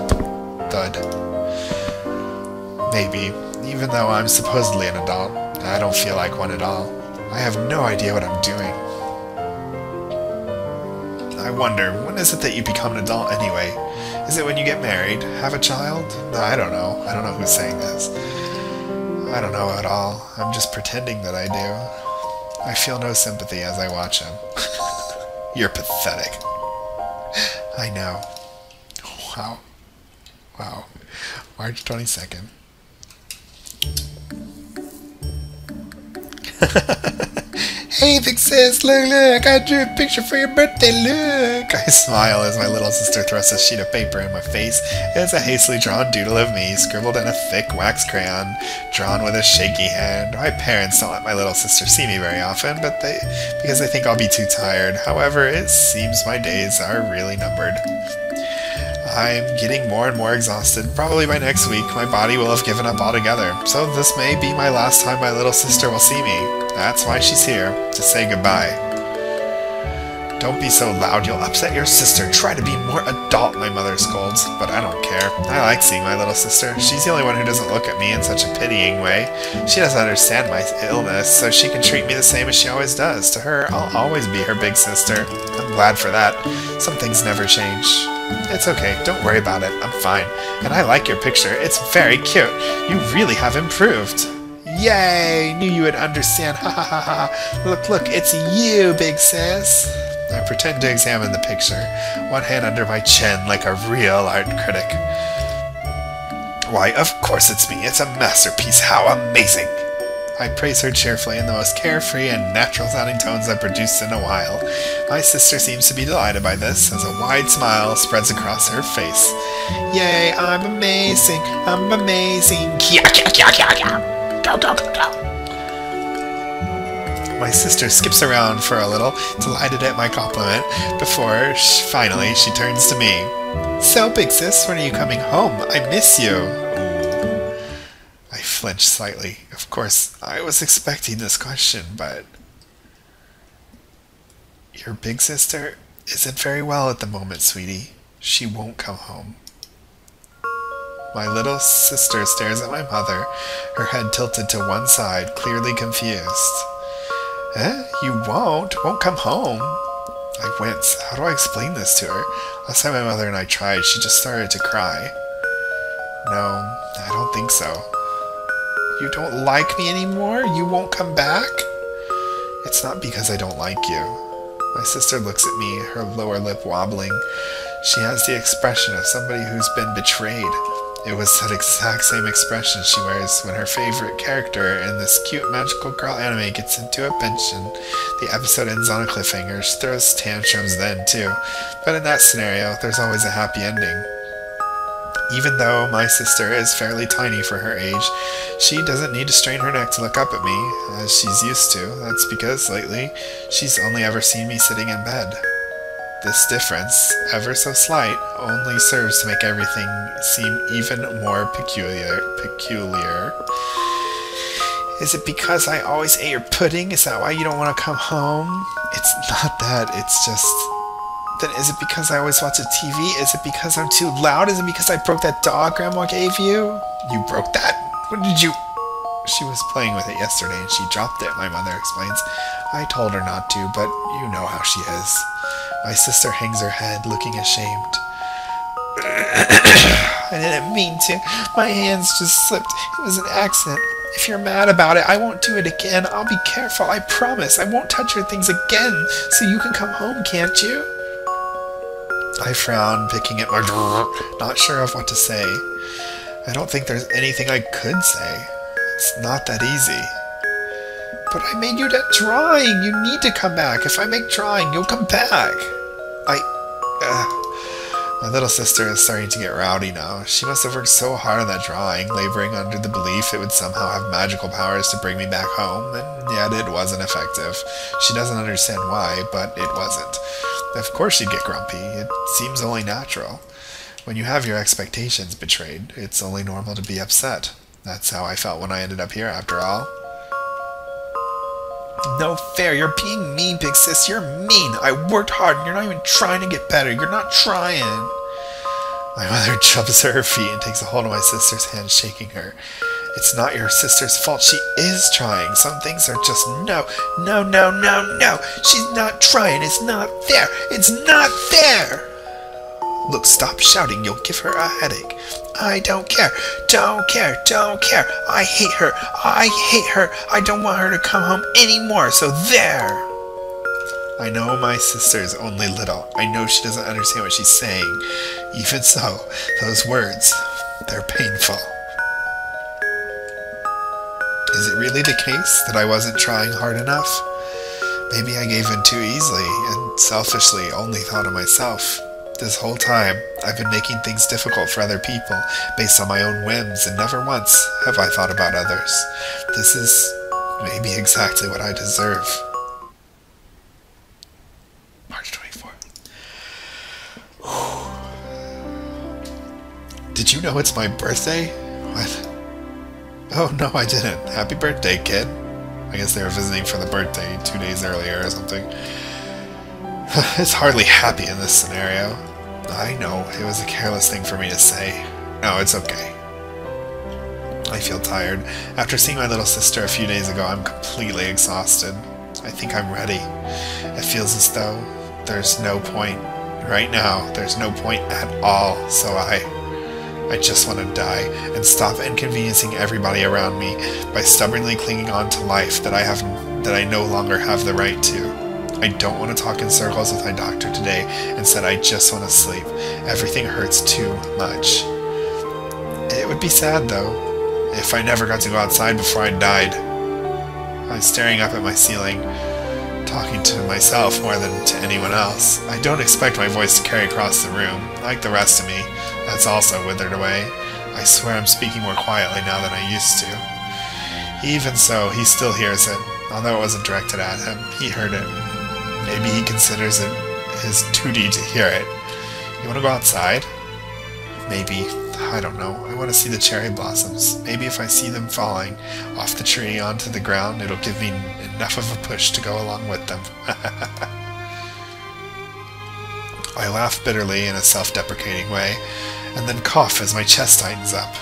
thud. Maybe, even though I'm supposedly an adult, I don't feel like one at all. I have no idea what I'm doing. I wonder, when is it that you become an adult anyway? Is it when you get married? Have a child? No, I don't know. I don't know who's saying this. I don't know at all. I'm just pretending that I do. I feel no sympathy as I watch him. You're pathetic. I know. Wow. Wow. March 22nd. Hey, big sis, look, I drew a picture for your birthday, look! I smile as my little sister thrusts a sheet of paper in my face. It's a hastily drawn doodle of me, scribbled in a thick wax crayon, drawn with a shaky hand. My parents don't let my little sister see me very often, because they think I'll be too tired. However, it seems my days are really numbered. I'm getting more and more exhausted. Probably by next week, my body will have given up altogether. So this may be my last time my little sister will see me. That's why she's here, to say goodbye. Don't be so loud, you'll upset your sister. Try to be more adult, my mother scolds. But I don't care. I like seeing my little sister. She's the only one who doesn't look at me in such a pitying way. She doesn't understand my illness, so she can treat me the same as she always does. To her, I'll always be her big sister. I'm glad for that. Some things never change. It's okay, don't worry about it, I'm fine. And I like your picture, it's very cute. You really have improved. Yay! Knew you would understand, ha ha ha ha. Look, it's you, big sis. I pretend to examine the picture, one hand under my chin like a real art critic. Why, of course it's me, it's a masterpiece, how amazing! I praise her cheerfully in the most carefree and natural-sounding tones I've produced in a while. My sister seems to be delighted by this, as a wide smile spreads across her face. Yay, I'm amazing! I'm amazing! Go, go, go, go! My sister skips around for a little, delighted at my compliment, before, finally, she turns to me. So, big sis, when are you coming home? I miss you! I flinched slightly. Of course, I was expecting this question, but... Your big sister isn't very well at the moment, sweetie. She won't come home. My little sister stares at my mother, her head tilted to one side, clearly confused. Eh? You won't come home? I wince. How do I explain this to her? Last time my mother and I tried, she just started to cry. No, I don't think so. You don't like me anymore? You won't come back? It's not because I don't like you. My sister looks at me, her lower lip wobbling. She has the expression of somebody who's been betrayed. It was that exact same expression she wears when her favorite character in this cute magical girl anime gets into a pension. The episode ends on a cliffhanger. She throws tantrums then too, but in that scenario, there's always a happy ending. Even though my sister is fairly tiny for her age, she doesn't need to strain her neck to look up at me, as she's used to. That's because, lately, she's only ever seen me sitting in bed. This difference, ever so slight, only serves to make everything seem even more peculiar. Is it because I always ate your pudding? Is that why you don't want to come home? It's not that, it's just... Then is it because I always watch a TV? Is it because I'm too loud? Is it because I broke that dog Grandma gave you? You broke that? What did you... She was playing with it yesterday and she dropped it, my mother explains. I told her not to, but you know how she is. My sister hangs her head, looking ashamed. I didn't mean to. My hands just slipped. It was an accident. If you're mad about it, I won't do it again. I'll be careful, I promise. I won't touch your things again, so you can come home, can't you? I frown, picking at my not sure of what to say. I don't think there's anything I could say. It's not that easy. But I made you that drawing! You need to come back! If I make drawing, you'll come back! My little sister is starting to get rowdy now. She must have worked so hard on that drawing, laboring under the belief it would somehow have magical powers to bring me back home, and yet it wasn't effective. She doesn't understand why, but it wasn't. Of course she'd get grumpy. It seems only natural. When you have your expectations betrayed, it's only normal to be upset. That's how I felt when I ended up here, after all. No fair. You're being mean, big sis. You're mean. I worked hard and you're not even trying to get better. You're not trying. My mother jumps to her feet and takes a hold of my sister's hand, shaking her. It's not your sister's fault. She is trying. Some things are just no. She's not trying. It's not fair. It's not fair. Look, stop shouting. You'll give her a headache. I don't care. Don't care. I hate her. I don't want her to come home anymore. So there. I know my sister is only little. I know she doesn't understand what she's saying. Even so, those words, they're painful. Is it really the case that I wasn't trying hard enough? Maybe I gave in too easily and selfishly only thought of myself. This whole time, I've been making things difficult for other people based on my own whims, and never once have I thought about others. This is maybe exactly what I deserve. March 24th. Did you know it's my birthday? What? Oh, no, I didn't. Happy birthday, kid. I guess they were visiting for the birthday 2 days earlier or something. It's hardly happy in this scenario. I know, it was a careless thing for me to say. No, it's okay. I feel tired. After seeing my little sister a few days ago, I'm completely exhausted. I think I'm ready. It feels as though there's no point. Right now, there's no point at all, so I just want to die and stop inconveniencing everybody around me by stubbornly clinging on to life that I no longer have the right to. I don't want to talk in circles with my doctor today. Instead, I just want to sleep. Everything hurts too much. It would be sad, though, if I never got to go outside before I died. I'm staring up at my ceiling, talking to myself more than to anyone else. I don't expect my voice to carry across the room, like the rest of me. That's also withered away. I swear I'm speaking more quietly now than I used to. Even so, he still hears it. Although it wasn't directed at him, he heard it. Maybe he considers it his duty to hear it. You want to go outside? Maybe. I don't know. I want to see the cherry blossoms. Maybe if I see them falling off the tree onto the ground, it'll give me enough of a push to go along with them. I laugh bitterly in a self-deprecating way, and then cough as my chest tightens up.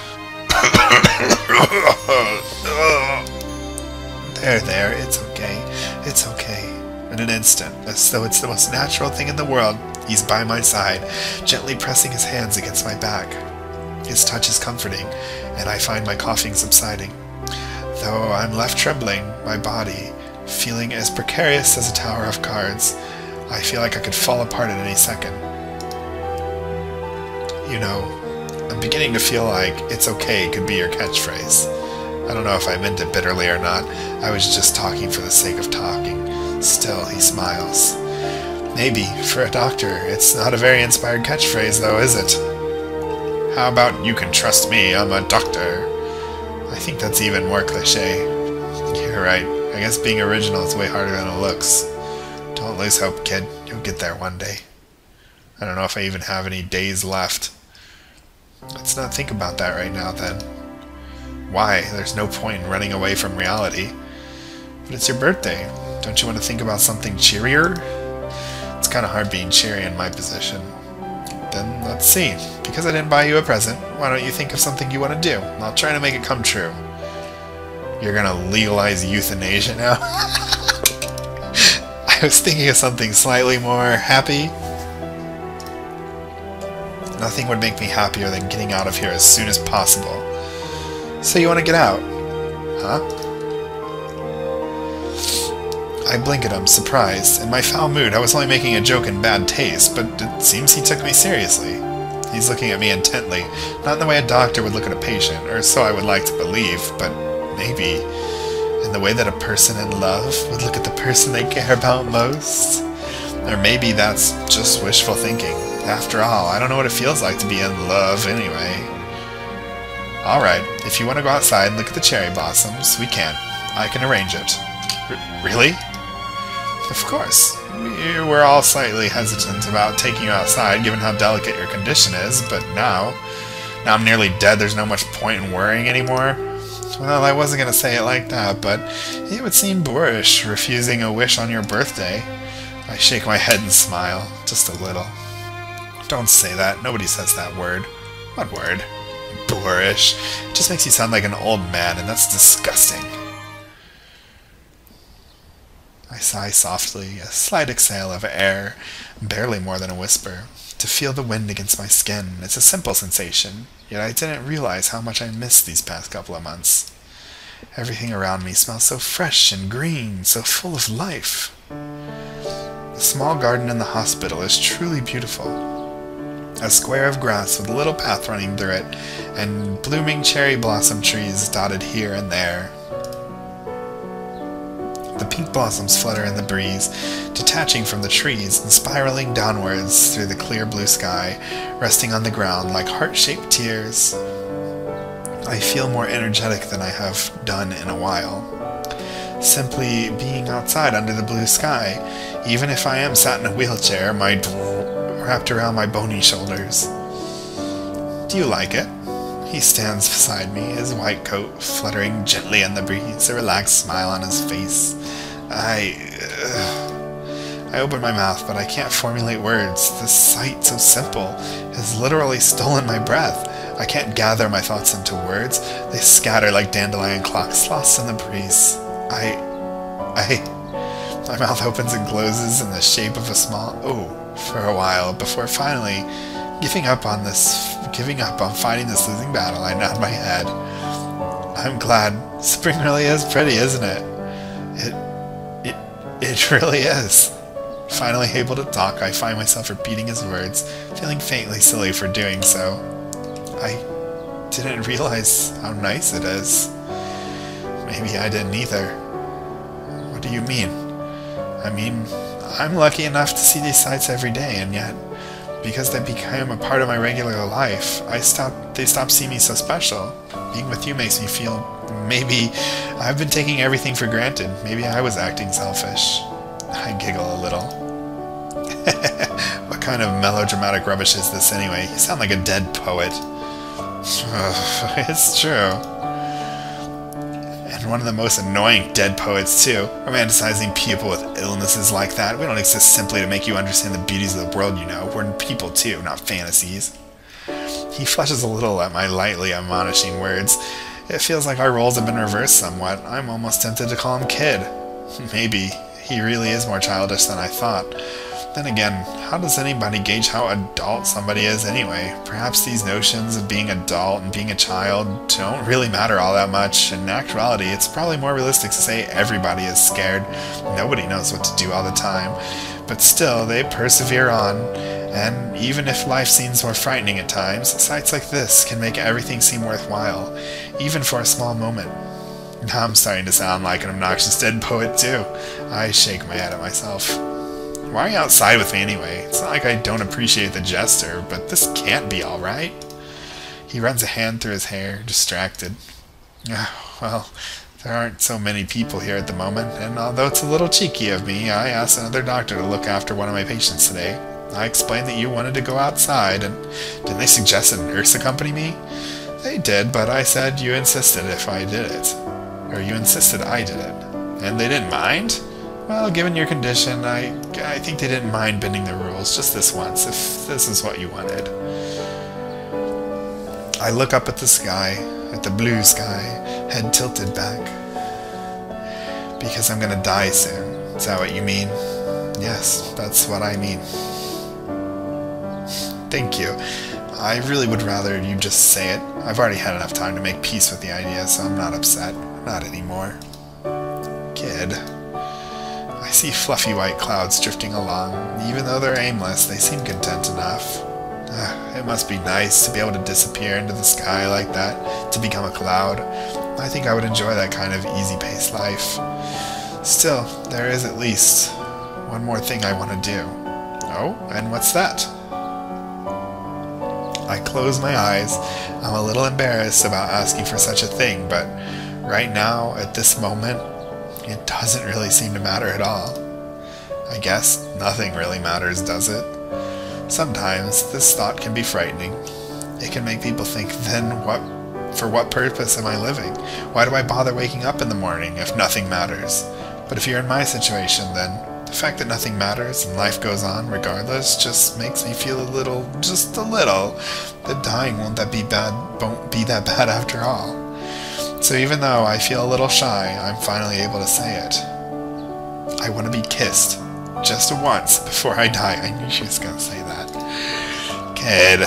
There, it's okay. It's okay. In an instant, as though it's the most natural thing in the world, he's by my side, gently pressing his hands against my back. His touch is comforting, and I find my coughing subsiding. Though I'm left trembling, my body, feeling as precarious as a tower of cards, I feel like I could fall apart at any second. You know, I'm beginning to feel like "it's okay" could be your catchphrase. I don't know if I meant it bitterly or not. I was just talking for the sake of talking. Still, he smiles. Maybe, for a doctor, it's not a very inspired catchphrase though, is it? How about "you can trust me, I'm a doctor"? I think that's even more cliché. You're right. I guess being original is way harder than it looks. Don't lose hope, kid. You'll get there one day. I don't know if I even have any days left. Let's not think about that right now, then. Why? There's no point in running away from reality. But it's your birthday. Don't you want to think about something cheerier? It's kind of hard being cheery in my position. Then let's see. Because I didn't buy you a present, why don't you think of something you want to do? I'll try to make it come true. You're gonna legalize euthanasia now? I was thinking of something slightly more happy. Nothing would make me happier than getting out of here as soon as possible. So you want to get out? Huh? I blink at him, surprised. In my foul mood, I was only making a joke in bad taste, but it seems he took me seriously. He's looking at me intently, not in the way a doctor would look at a patient, or so I would like to believe, but maybe in the way that a person in love would look at the person they care about most. Or maybe that's just wishful thinking. After all, I don't know what it feels like to be in love anyway. Alright, if you want to go outside and look at the cherry blossoms, we can. I can arrange it. Really? Of course. We're all slightly hesitant about taking you outside, given how delicate your condition is, but now I'm nearly dead, there's no much point in worrying anymore. Well, I wasn't going to say it like that, but it would seem boorish, refusing a wish on your birthday. I shake my head and smile, just a little. Don't say that, nobody says that word. What word? Boorish. It just makes you sound like an old man, and that's disgusting. I sigh softly, a slight exhale of air, barely more than a whisper. To feel the wind against my skin, it's a simple sensation, yet I didn't realize how much I missed these past couple of months. Everything around me smells so fresh and green, so full of life. The small garden in the hospital is truly beautiful. A square of grass with a little path running through it, and blooming cherry blossom trees dotted here and there. The pink blossoms flutter in the breeze, detaching from the trees and spiraling downwards through the clear blue sky, resting on the ground like heart-shaped tears. I feel more energetic than I have done in a while. Simply being outside under the blue sky, even if I am sat in a wheelchair, wrapped around my bony shoulders. Do you like it? He stands beside me, his white coat fluttering gently in the breeze, a relaxed smile on his face. I open my mouth, but I can't formulate words. This sight, so simple, has literally stolen my breath. I can't gather my thoughts into words. They scatter like dandelion clocks lost in the breeze. My mouth opens and closes in the shape of a small O for a while, before finally giving up on fighting this losing battle. I nod my head. I'm glad. Spring really is pretty, isn't it? It really is. Finally able to talk, I find myself repeating his words, feeling faintly silly for doing so. I didn't realize how nice it is. Maybe I didn't either. What do you mean? I mean, I'm lucky enough to see these sights every day, and yet, because they became a part of my regular life, they stop seeing me so special. Being with you makes me feel maybe I've been taking everything for granted. Maybe I was acting selfish. I giggle a little. What kind of melodramatic rubbish is this anyway? You sound like a dead poet. It's true. And one of the most annoying dead poets too, romanticizing people with illnesses like that. We don't exist simply to make you understand the beauties of the world, you know. We're people too, not fantasies. He flushes a little at my lightly admonishing words. It feels like our roles have been reversed somewhat. I'm almost tempted to call him kid. Maybe he really is more childish than I thought. Then again, how does anybody gauge how adult somebody is anyway? Perhaps these notions of being adult and being a child don't really matter all that much. In actuality, it's probably more realistic to say everybody is scared. Nobody knows what to do all the time. But still, they persevere on, And even if life seems more frightening at times, sights like this can make everything seem worthwhile, even for a small moment. Now I'm starting to sound like an obnoxious dead poet too. I shake my head at myself. Why are you outside with me anyway? It's not like I don't appreciate the gesture, but this can't be alright. He runs a hand through his hair, distracted. Well, there aren't so many people here at the moment, and although it's a little cheeky of me, I asked another doctor to look after one of my patients today. I explained that you wanted to go outside, and didn't they suggest a nurse accompany me? They did, but I said you insisted if I did it. Or you insisted I did it. And they didn't mind? Well, given your condition, I think they didn't mind bending the rules just this once, if this is what you wanted. I look up at the sky, at the blue sky, head tilted back. Because I'm gonna die soon. Is that what you mean? Yes, that's what I mean. Thank you. I really would rather you just say it. I've already had enough time to make peace with the idea, so I'm not upset. Not anymore. Kid. I see fluffy white clouds drifting along. Even though they're aimless, they seem content enough. It must be nice to be able to disappear into the sky like that, to become a cloud. I think I would enjoy that kind of easy-paced life. Still, there is at least one more thing I want to do. Oh, and what's that? I close my eyes. I'm a little embarrassed about asking for such a thing, but right now, at this moment, it doesn't really seem to matter at all. I guess nothing really matters, does it? Sometimes this thought can be frightening. It can make people think, then for what purpose am I living? Why do I bother waking up in the morning if nothing matters? But if you're in my situation, then the fact that nothing matters and life goes on regardless just makes me feel just a little, that dying won't be that bad after all. So even though I feel a little shy, I'm finally able to say it. I want to be kissed. Just once before I die. I knew she was going to say that. Kid.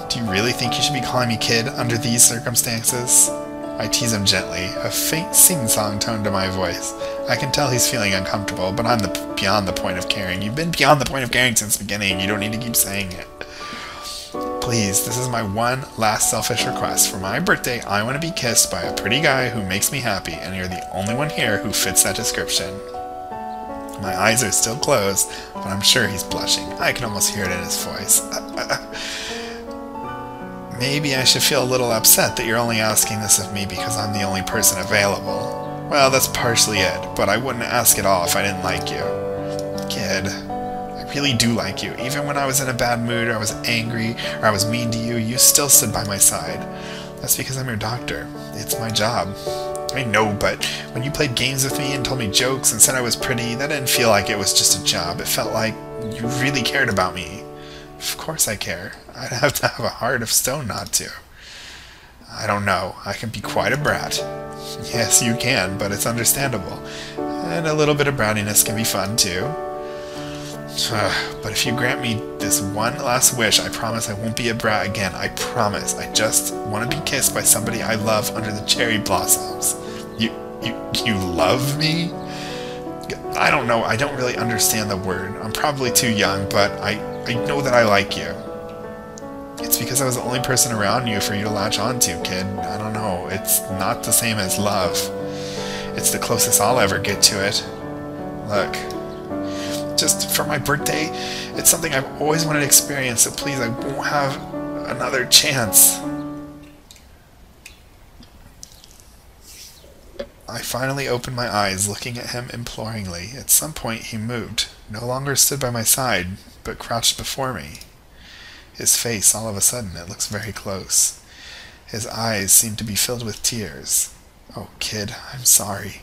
Do you really think you should be calling me kid under these circumstances? I tease him gently, a faint sing-song tone to my voice. I can tell he's feeling uncomfortable, but I'm beyond the point of caring. You've been beyond the point of caring since the beginning. You don't need to keep saying it. Please, this is my one last selfish request. For my birthday, I want to be kissed by a pretty guy who makes me happy, and you're the only one here who fits that description. My eyes are still closed, but I'm sure he's blushing. I can almost hear it in his voice. Maybe I should feel a little upset that you're only asking this of me because I'm the only person available. Well, that's partially it, but I wouldn't ask at all if I didn't like you. Kid, I really do like you. Even when I was in a bad mood, or I was angry, or I was mean to you, you still stood by my side. That's because I'm your doctor. It's my job. I know, but when you played games with me and told me jokes and said I was pretty, that didn't feel like it was just a job. It felt like you really cared about me. Of course I care. I'd have to have a heart of stone not to. I don't know. I can be quite a brat. Yes, you can, but it's understandable. And a little bit of brattiness can be fun, too. But if you grant me this one last wish, I promise I won't be a brat again. I promise. I just want to be kissed by somebody I love under the cherry blossoms. You love me? I don't know. I don't really understand the word. I'm probably too young, but I know that I like you. It's because I was the only person around you for you to latch onto, kid. I don't know. It's not the same as love. It's the closest I'll ever get to it. Look, just for my birthday, it's something I've always wanted to experience, so please, I won't have another chance. I finally opened my eyes, looking at him imploringly. At some point he moved, no longer stood by my side, but crouched before me. His face, all of a sudden, it looks very close. His eyes seemed to be filled with tears. Oh, kid, I'm sorry.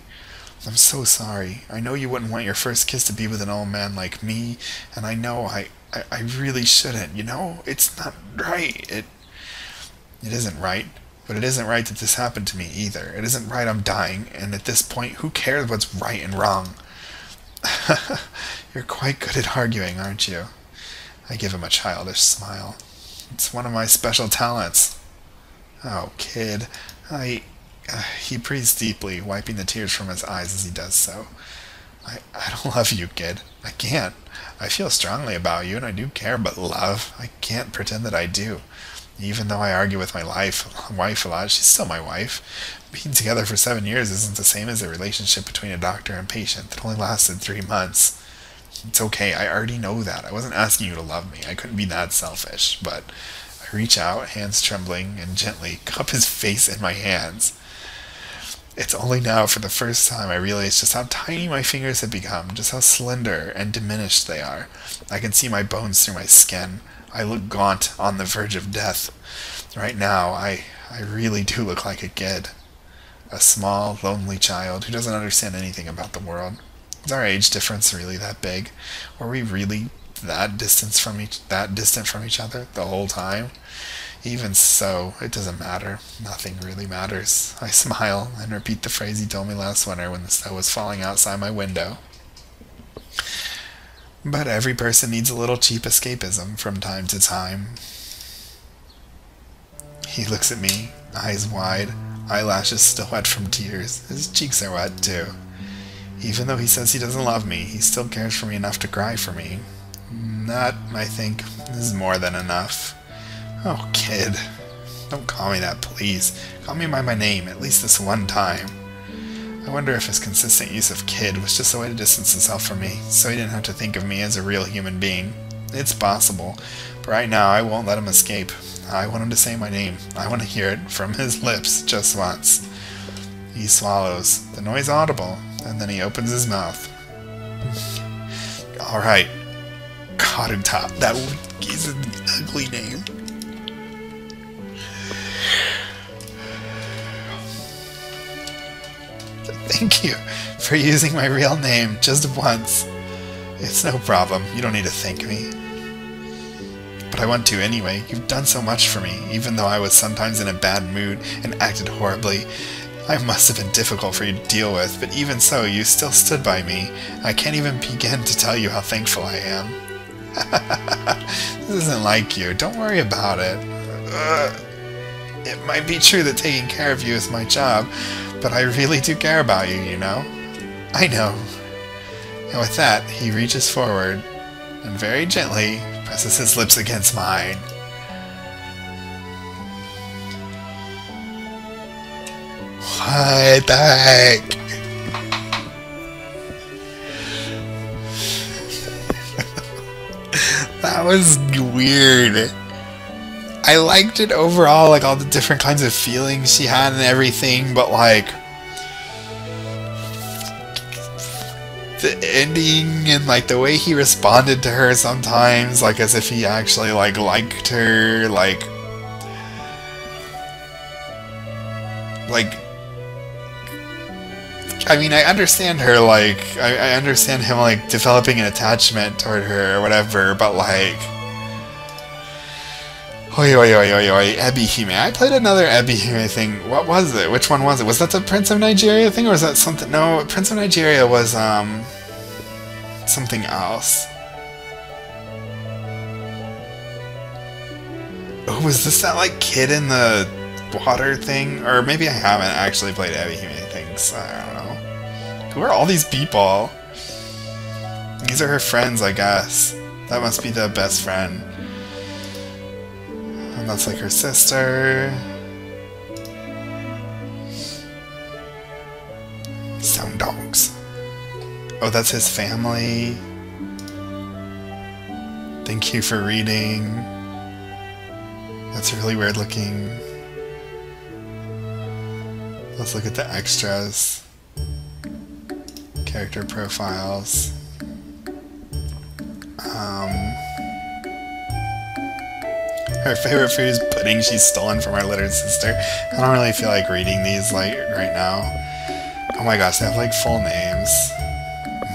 I'm so sorry. I know you wouldn't want your first kiss to be with an old man like me, and I know I really shouldn't, you know? It's not right. It isn't right. But it isn't right that this happened to me either. It isn't right I'm dying, and at this point, who cares what's right and wrong? You're quite good at arguing, aren't you? I give him a childish smile. It's one of my special talents. Oh, kid. He breathes deeply, wiping the tears from his eyes as he does so. I don't love you, kid. I can't. I feel strongly about you, and I do care, but love, I can't pretend that I do. Even though I argue with my wife a lot, she's still my wife. Being together for 7 years isn't the same as a relationship between a doctor and patient that only lasted 3 months. It's okay, I already know that. I wasn't asking you to love me. I couldn't be that selfish, but I reach out, hands trembling, and gently cup his face in my hands. It's only now, for the first time, I realize just how tiny my fingers have become, just how slender and diminished they are. I can see my bones through my skin. I look gaunt, on the verge of death. Right now, I really do look like a kid. A small, lonely child who doesn't understand anything about the world. Is our age difference really that big? Were we really that distant from each other the whole time? Even so, it doesn't matter. Nothing really matters. I smile and repeat the phrase he told me last winter when the snow was falling outside my window. But every person needs a little cheap escapism from time to time. He looks at me, eyes wide, eyelashes still wet from tears. His cheeks are wet too. Even though he says he doesn't love me, he still cares for me enough to cry for me. That, I think, is more than enough. Oh, kid. Don't call me that, please. Call me by my name, at least this one time. I wonder if his consistent use of kid was just a way to distance himself from me, so he didn't have to think of me as a real human being. It's possible, but right now I won't let him escape. I want him to say my name. I want to hear it from his lips just once. He swallows, the noise audible, and then he opens his mouth. Alright. Cotton Top. That is an ugly name. Thank you for using my real name just once. It's no problem. You don't need to thank me. But I want to anyway. You've done so much for me, even though I was sometimes in a bad mood and acted horribly. I must have been difficult for you to deal with, but even so, you still stood by me. I can't even begin to tell you how thankful I am. This isn't like you. Don't worry about it. It might be true that taking care of you is my job, but I really do care about you, you know? I know. And with that, he reaches forward and very gently presses his lips against mine. What the heck? That was weird. I liked it overall, like all the different kinds of feelings she had and everything, but like the ending and like the way he responded to her sometimes, like as if he actually like liked her, like I mean, I understand her, like I understand him like developing an attachment toward her or whatever, but like oi, Ebi-Hime. I played another Ebi-Hime thing. What was it? Which one was it? Was that the Prince of Nigeria thing, or was that something? No, Prince of Nigeria was, something else. Oh, was this that, like, kid in the water thing? Or maybe I haven't actually played Ebi-Hime things. I don't know. Who are all these people? These are her friends, I guess. That must be the best friend. And that's like her sister. Sound dogs. Oh, that's his family. Thank you for reading. That's really weird looking. Let's look at the extras. Character profiles. Her favorite food is pudding she's stolen from her littered sister. I don't really feel like reading these like right now. Oh my gosh, they have like full names.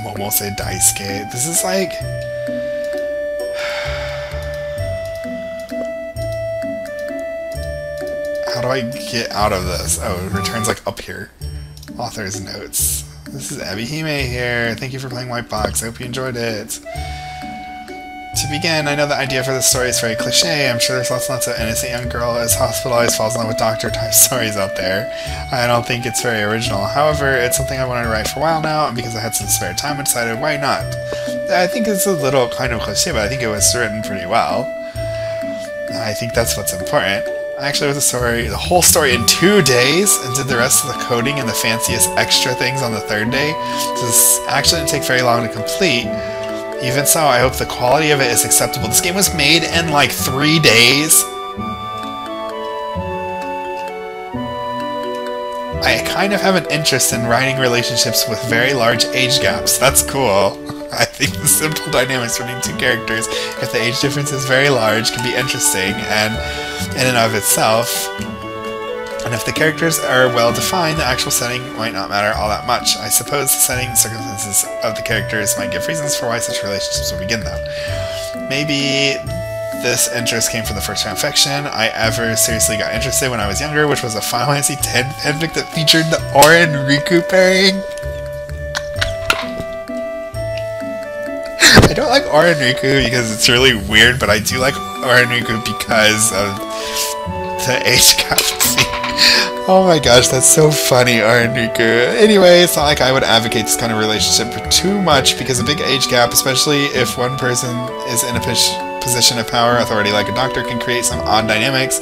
Momose Daisuke. This is like how do I get out of this? Oh, it returns like up here. Author's notes. This is Ebi-Hime here. Thank you for playing White Box. I hope you enjoyed it. To begin, I know the idea for the story is very cliche. I'm sure there's lots and lots of innocent young girl is hospitalized, falls in love with doctor type stories out there. I don't think it's very original. However, it's something I wanted to write for a while now, and because I had some spare time, I decided, why not? I think it's a little kind of cliche, but I think it was written pretty well. I think that's what's important. I actually wrote the whole story in 2 days, and did the rest of the coding and the fanciest extra things on the 3rd day. So this actually didn't take very long to complete. Even so, I hope the quality of it is acceptable. This game was made in like 3 days. I kind of have an interest in writing relationships with very large age gaps. That's cool. I think the simple dynamics between 2 characters, if the age difference is very large, can be interesting and in and of itself. And if the characters are well defined, the actual setting might not matter all that much. I suppose the setting and circumstances of the characters might give reasons for why such relationships will begin though. Maybe this interest came from the first fanfiction I ever seriously got interested when I was younger, which was a Final Fantasy X fanfic that featured the Orin Riku pairing. I don't like Orin Riku because it's really weird, but I do like Orin Riku because of the age gap. Oh my gosh, that's so funny, Orin Riku. Anyway, it's not like I would advocate this kind of relationship too much, because a big age gap, especially if one person is in a position of power authority like a doctor, can create some odd dynamics.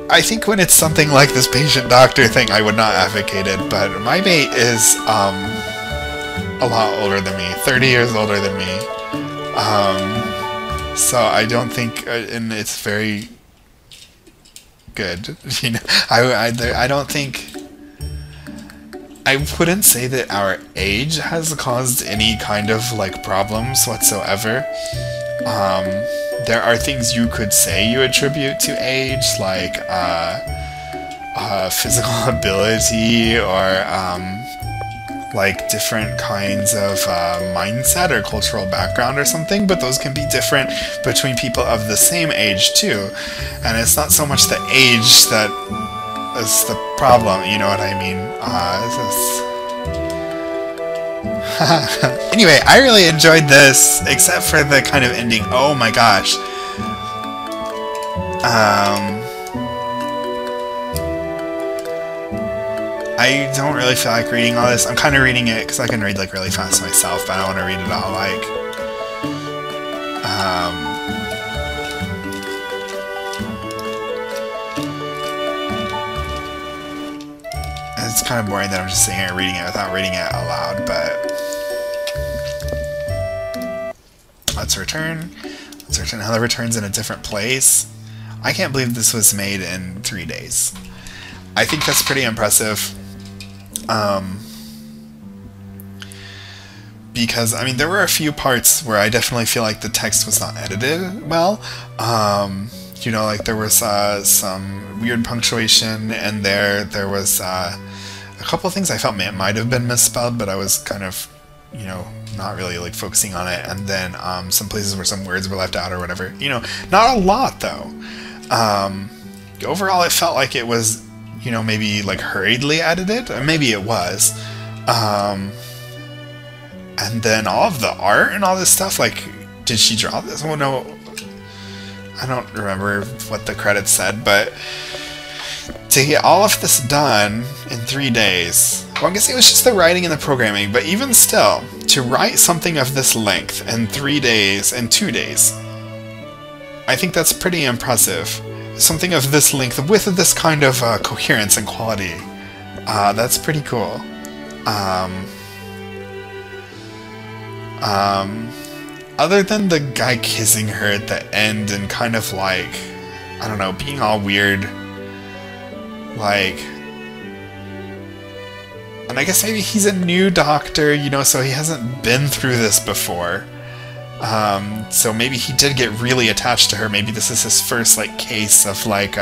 I think when it's something like this patient-doctor thing, I would not advocate it, but my mate is a lot older than me, 30 years older than me. So I don't think, and it's very good, you know. I don't think, I wouldn't say that our age has caused any kind of like problems whatsoever. There are things you could say you attribute to age, like physical ability or like different kinds of mindset or cultural background or something, but those can be different between people of the same age too. And it's not so much the age that is the problem, you know what I mean? Anyway, I really enjoyed this, except for the kind of ending. Oh my gosh. I don't really feel like reading all this. I'm kind of reading it because I can read like really fast myself, but I don't want to read it all like. It's kind of boring that I'm just sitting here reading it without reading it aloud, but let's return. Let's return. How the return's in a different place. I can't believe this was made in 3 days. I think that's pretty impressive. Because, I mean, there were a few parts where I definitely feel like the text was not edited well. You know, like there was some weird punctuation in there. There was a couple of things I felt might have been misspelled, but I was kind of, you know, not really like focusing on it. And then some places where some words were left out or whatever. You know, not a lot though. Overall, it felt like it was, you know, maybe like hurriedly edited. Maybe it was. And then all of the art and all this stuff, like, did she draw this? Oh no, I don't remember what the credits said, but to get all of this done in 3 days, well, I guess it was just the writing and the programming, but even still, to write something of this length in 3 days and 2 days, I think that's pretty impressive. Something of this length with this kind of coherence and quality. That's pretty cool. Other than the guy kissing her at the end and kind of like, I don't know, being all weird, like, and I guess maybe he's a new doctor, you know, so he hasn't been through this before. So maybe he did get really attached to her. Maybe this is his first, like, case of, like,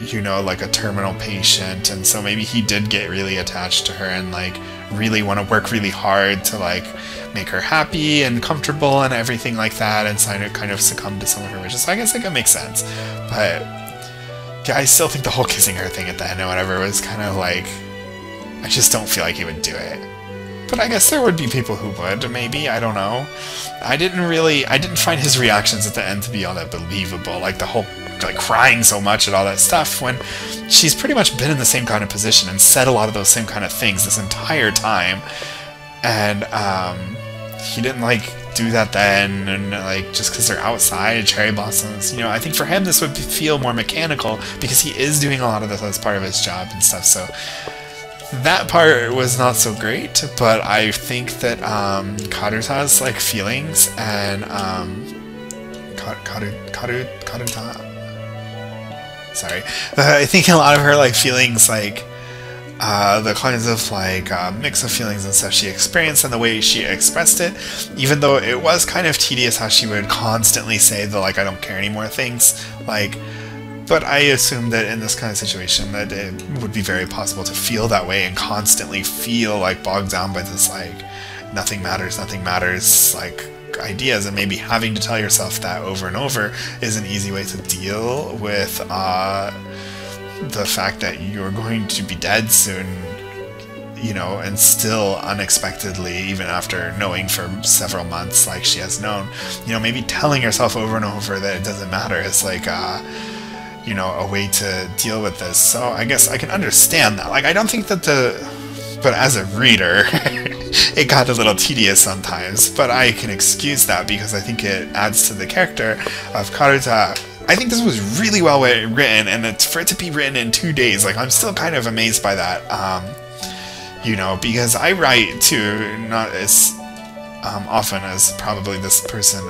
you know, like a terminal patient, and so maybe he did get really attached to her and, like, really want to work really hard to, like, make her happy and comfortable and everything like that, and so I kind of succumbed to some of her wishes. So I guess, like, it makes sense. But yeah, I still think the whole kissing her thing at the end or whatever was kind of, like, I just don't feel like he would do it. But I guess there would be people who would, maybe, I don't know. I didn't find his reactions at the end to be all that believable, like the whole, like, crying so much and all that stuff, when she's pretty much been in the same kind of position and said a lot of those same kind of things this entire time, and, he didn't, like, do that then, and, like, just because they're outside, cherry blossoms, you know, I think for him this would feel more mechanical, because he is doing a lot of this as part of his job and stuff, so that part was not so great, but I think that Karuta like feelings, and Karuta. Sorry, I think a lot of her like feelings, like the kinds of like mix of feelings and stuff she experienced and the way she expressed it, even though it was kind of tedious how she would constantly say the like I don't care anymore things, like. But I assume that in this kind of situation that it would be very possible to feel that way and constantly feel like bogged down by this like nothing matters, like ideas, and maybe having to tell yourself that over and over is an easy way to deal with the fact that you're going to be dead soon, you know, and still unexpectedly, even after knowing for several months like she has known, you know, maybe telling yourself over and over that it doesn't matter is like you know, a way to deal with this. So I guess I can understand that. Like, I don't think that but as a reader, it got a little tedious sometimes, but I can excuse that because I think it adds to the character of Karuta. I think this was really well written, and for it to be written in 2 days, like, I'm still kind of amazed by that, you know, because I write too, not as often as probably this person,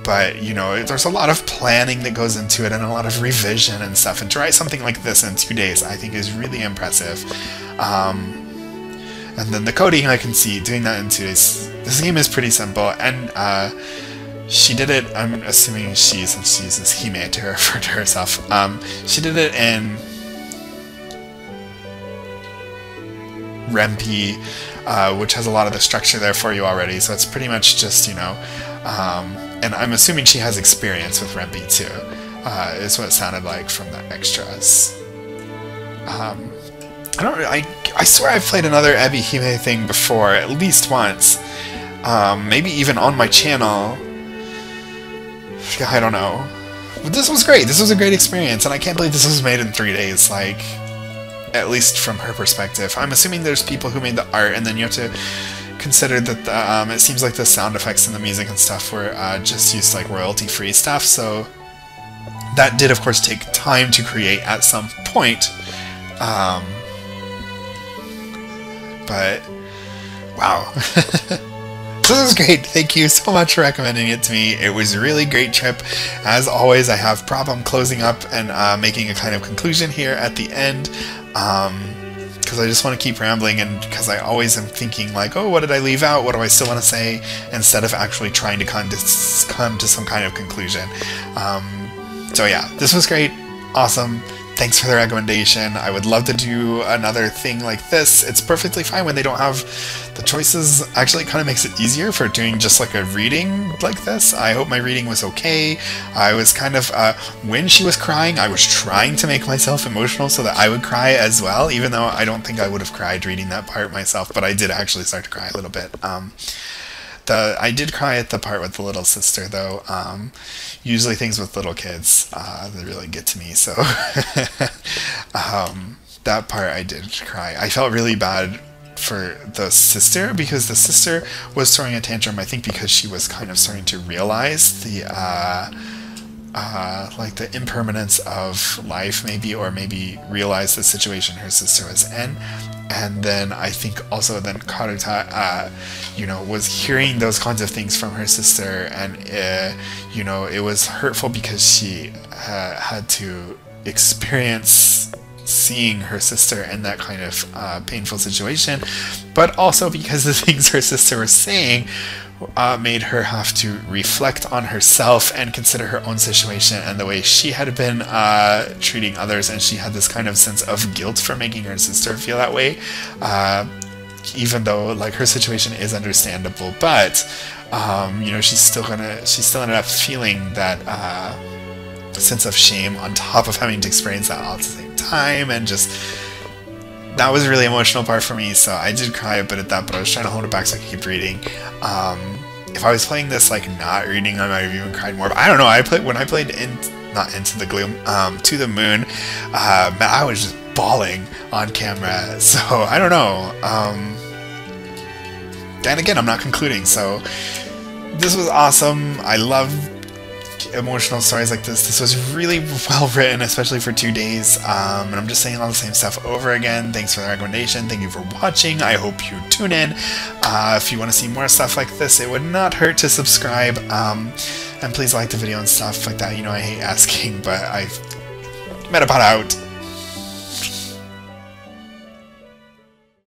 but, you know, there's a lot of planning that goes into it and a lot of revision and stuff, and to write something like this in 2 days I think is really impressive. And then the coding, I can see doing that in 2 days. This game is pretty simple, and she did it, I'm assuming since she uses Hime to refer to herself, she did it in Ren'Py, which has a lot of the structure there for you already, so it's pretty much just, you know, and I'm assuming she has experience with Ren'Py too, is what it sounded like from the extras. I swear I've played another Ebi-Hime thing before, at least once. Maybe even on my channel. I don't know. But this was great. This was a great experience, and I can't believe this was made in 3 days, like, at least from her perspective. I'm assuming there's people who made the art, and then you have to consider that it seems like the sound effects and the music and stuff were just used like royalty-free stuff, so that did of course take time to create at some point, but wow. This was great. Thank you so much for recommending it to me. It was a really great trip. As always, I have problem closing up and making a kind of conclusion here at the end, because I just want to keep rambling, and because I always am thinking like, oh, what did I leave out? What do I still want to say? Instead of actually trying to come to some kind of conclusion. So yeah, this was great. Awesome. Thanks for the recommendation. I would love to do another thing like this. It's perfectly fine when they don't have the choices. Actually, it kind of makes it easier for doing just like a reading like this. I hope my reading was okay. I was kind of, when she was crying, I was trying to make myself emotional so that I would cry as well, even though I don't think I would have cried reading that part myself, but I did actually start to cry a little bit. I did cry at the part with the little sister, though. Usually things with little kids, they really get to me, so that part I did cry. I felt really bad for the sister, because the sister was throwing a tantrum, I think because she was kind of starting to realize the like the impermanence of life, maybe, or maybe realize the situation her sister was in. And then I think also then Karuta, you know, was hearing those kinds of things from her sister, and you know, it was hurtful because she had to experience seeing her sister in that kind of painful situation, but also because the things her sister was saying made her have to reflect on herself and consider her own situation and the way she had been treating others, and she had this kind of sense of guilt for making her sister feel that way, even though like her situation is understandable, but you know, she still ended up feeling that sense of shame on top of having to experience that all at the same time, and just that was a really emotional part for me, so I did cry a bit at that, but I was trying to hold it back so I could keep reading. If I was playing this like not reading, I might have even cried more. But I don't know. When I played not Into the Gloom, To the Moon, man, I was just bawling on camera. So I don't know. And again, I'm not concluding. So this was awesome. I love emotional stories like this. This was really well written, especially for 2 days, and I'm just saying all the same stuff over again. Thanks for the recommendation. Thank you for watching. I hope you tune in. If you want to see more stuff like this, it would not hurt to subscribe, and please like the video and stuff like that. You know, I hate asking, but I've met about out.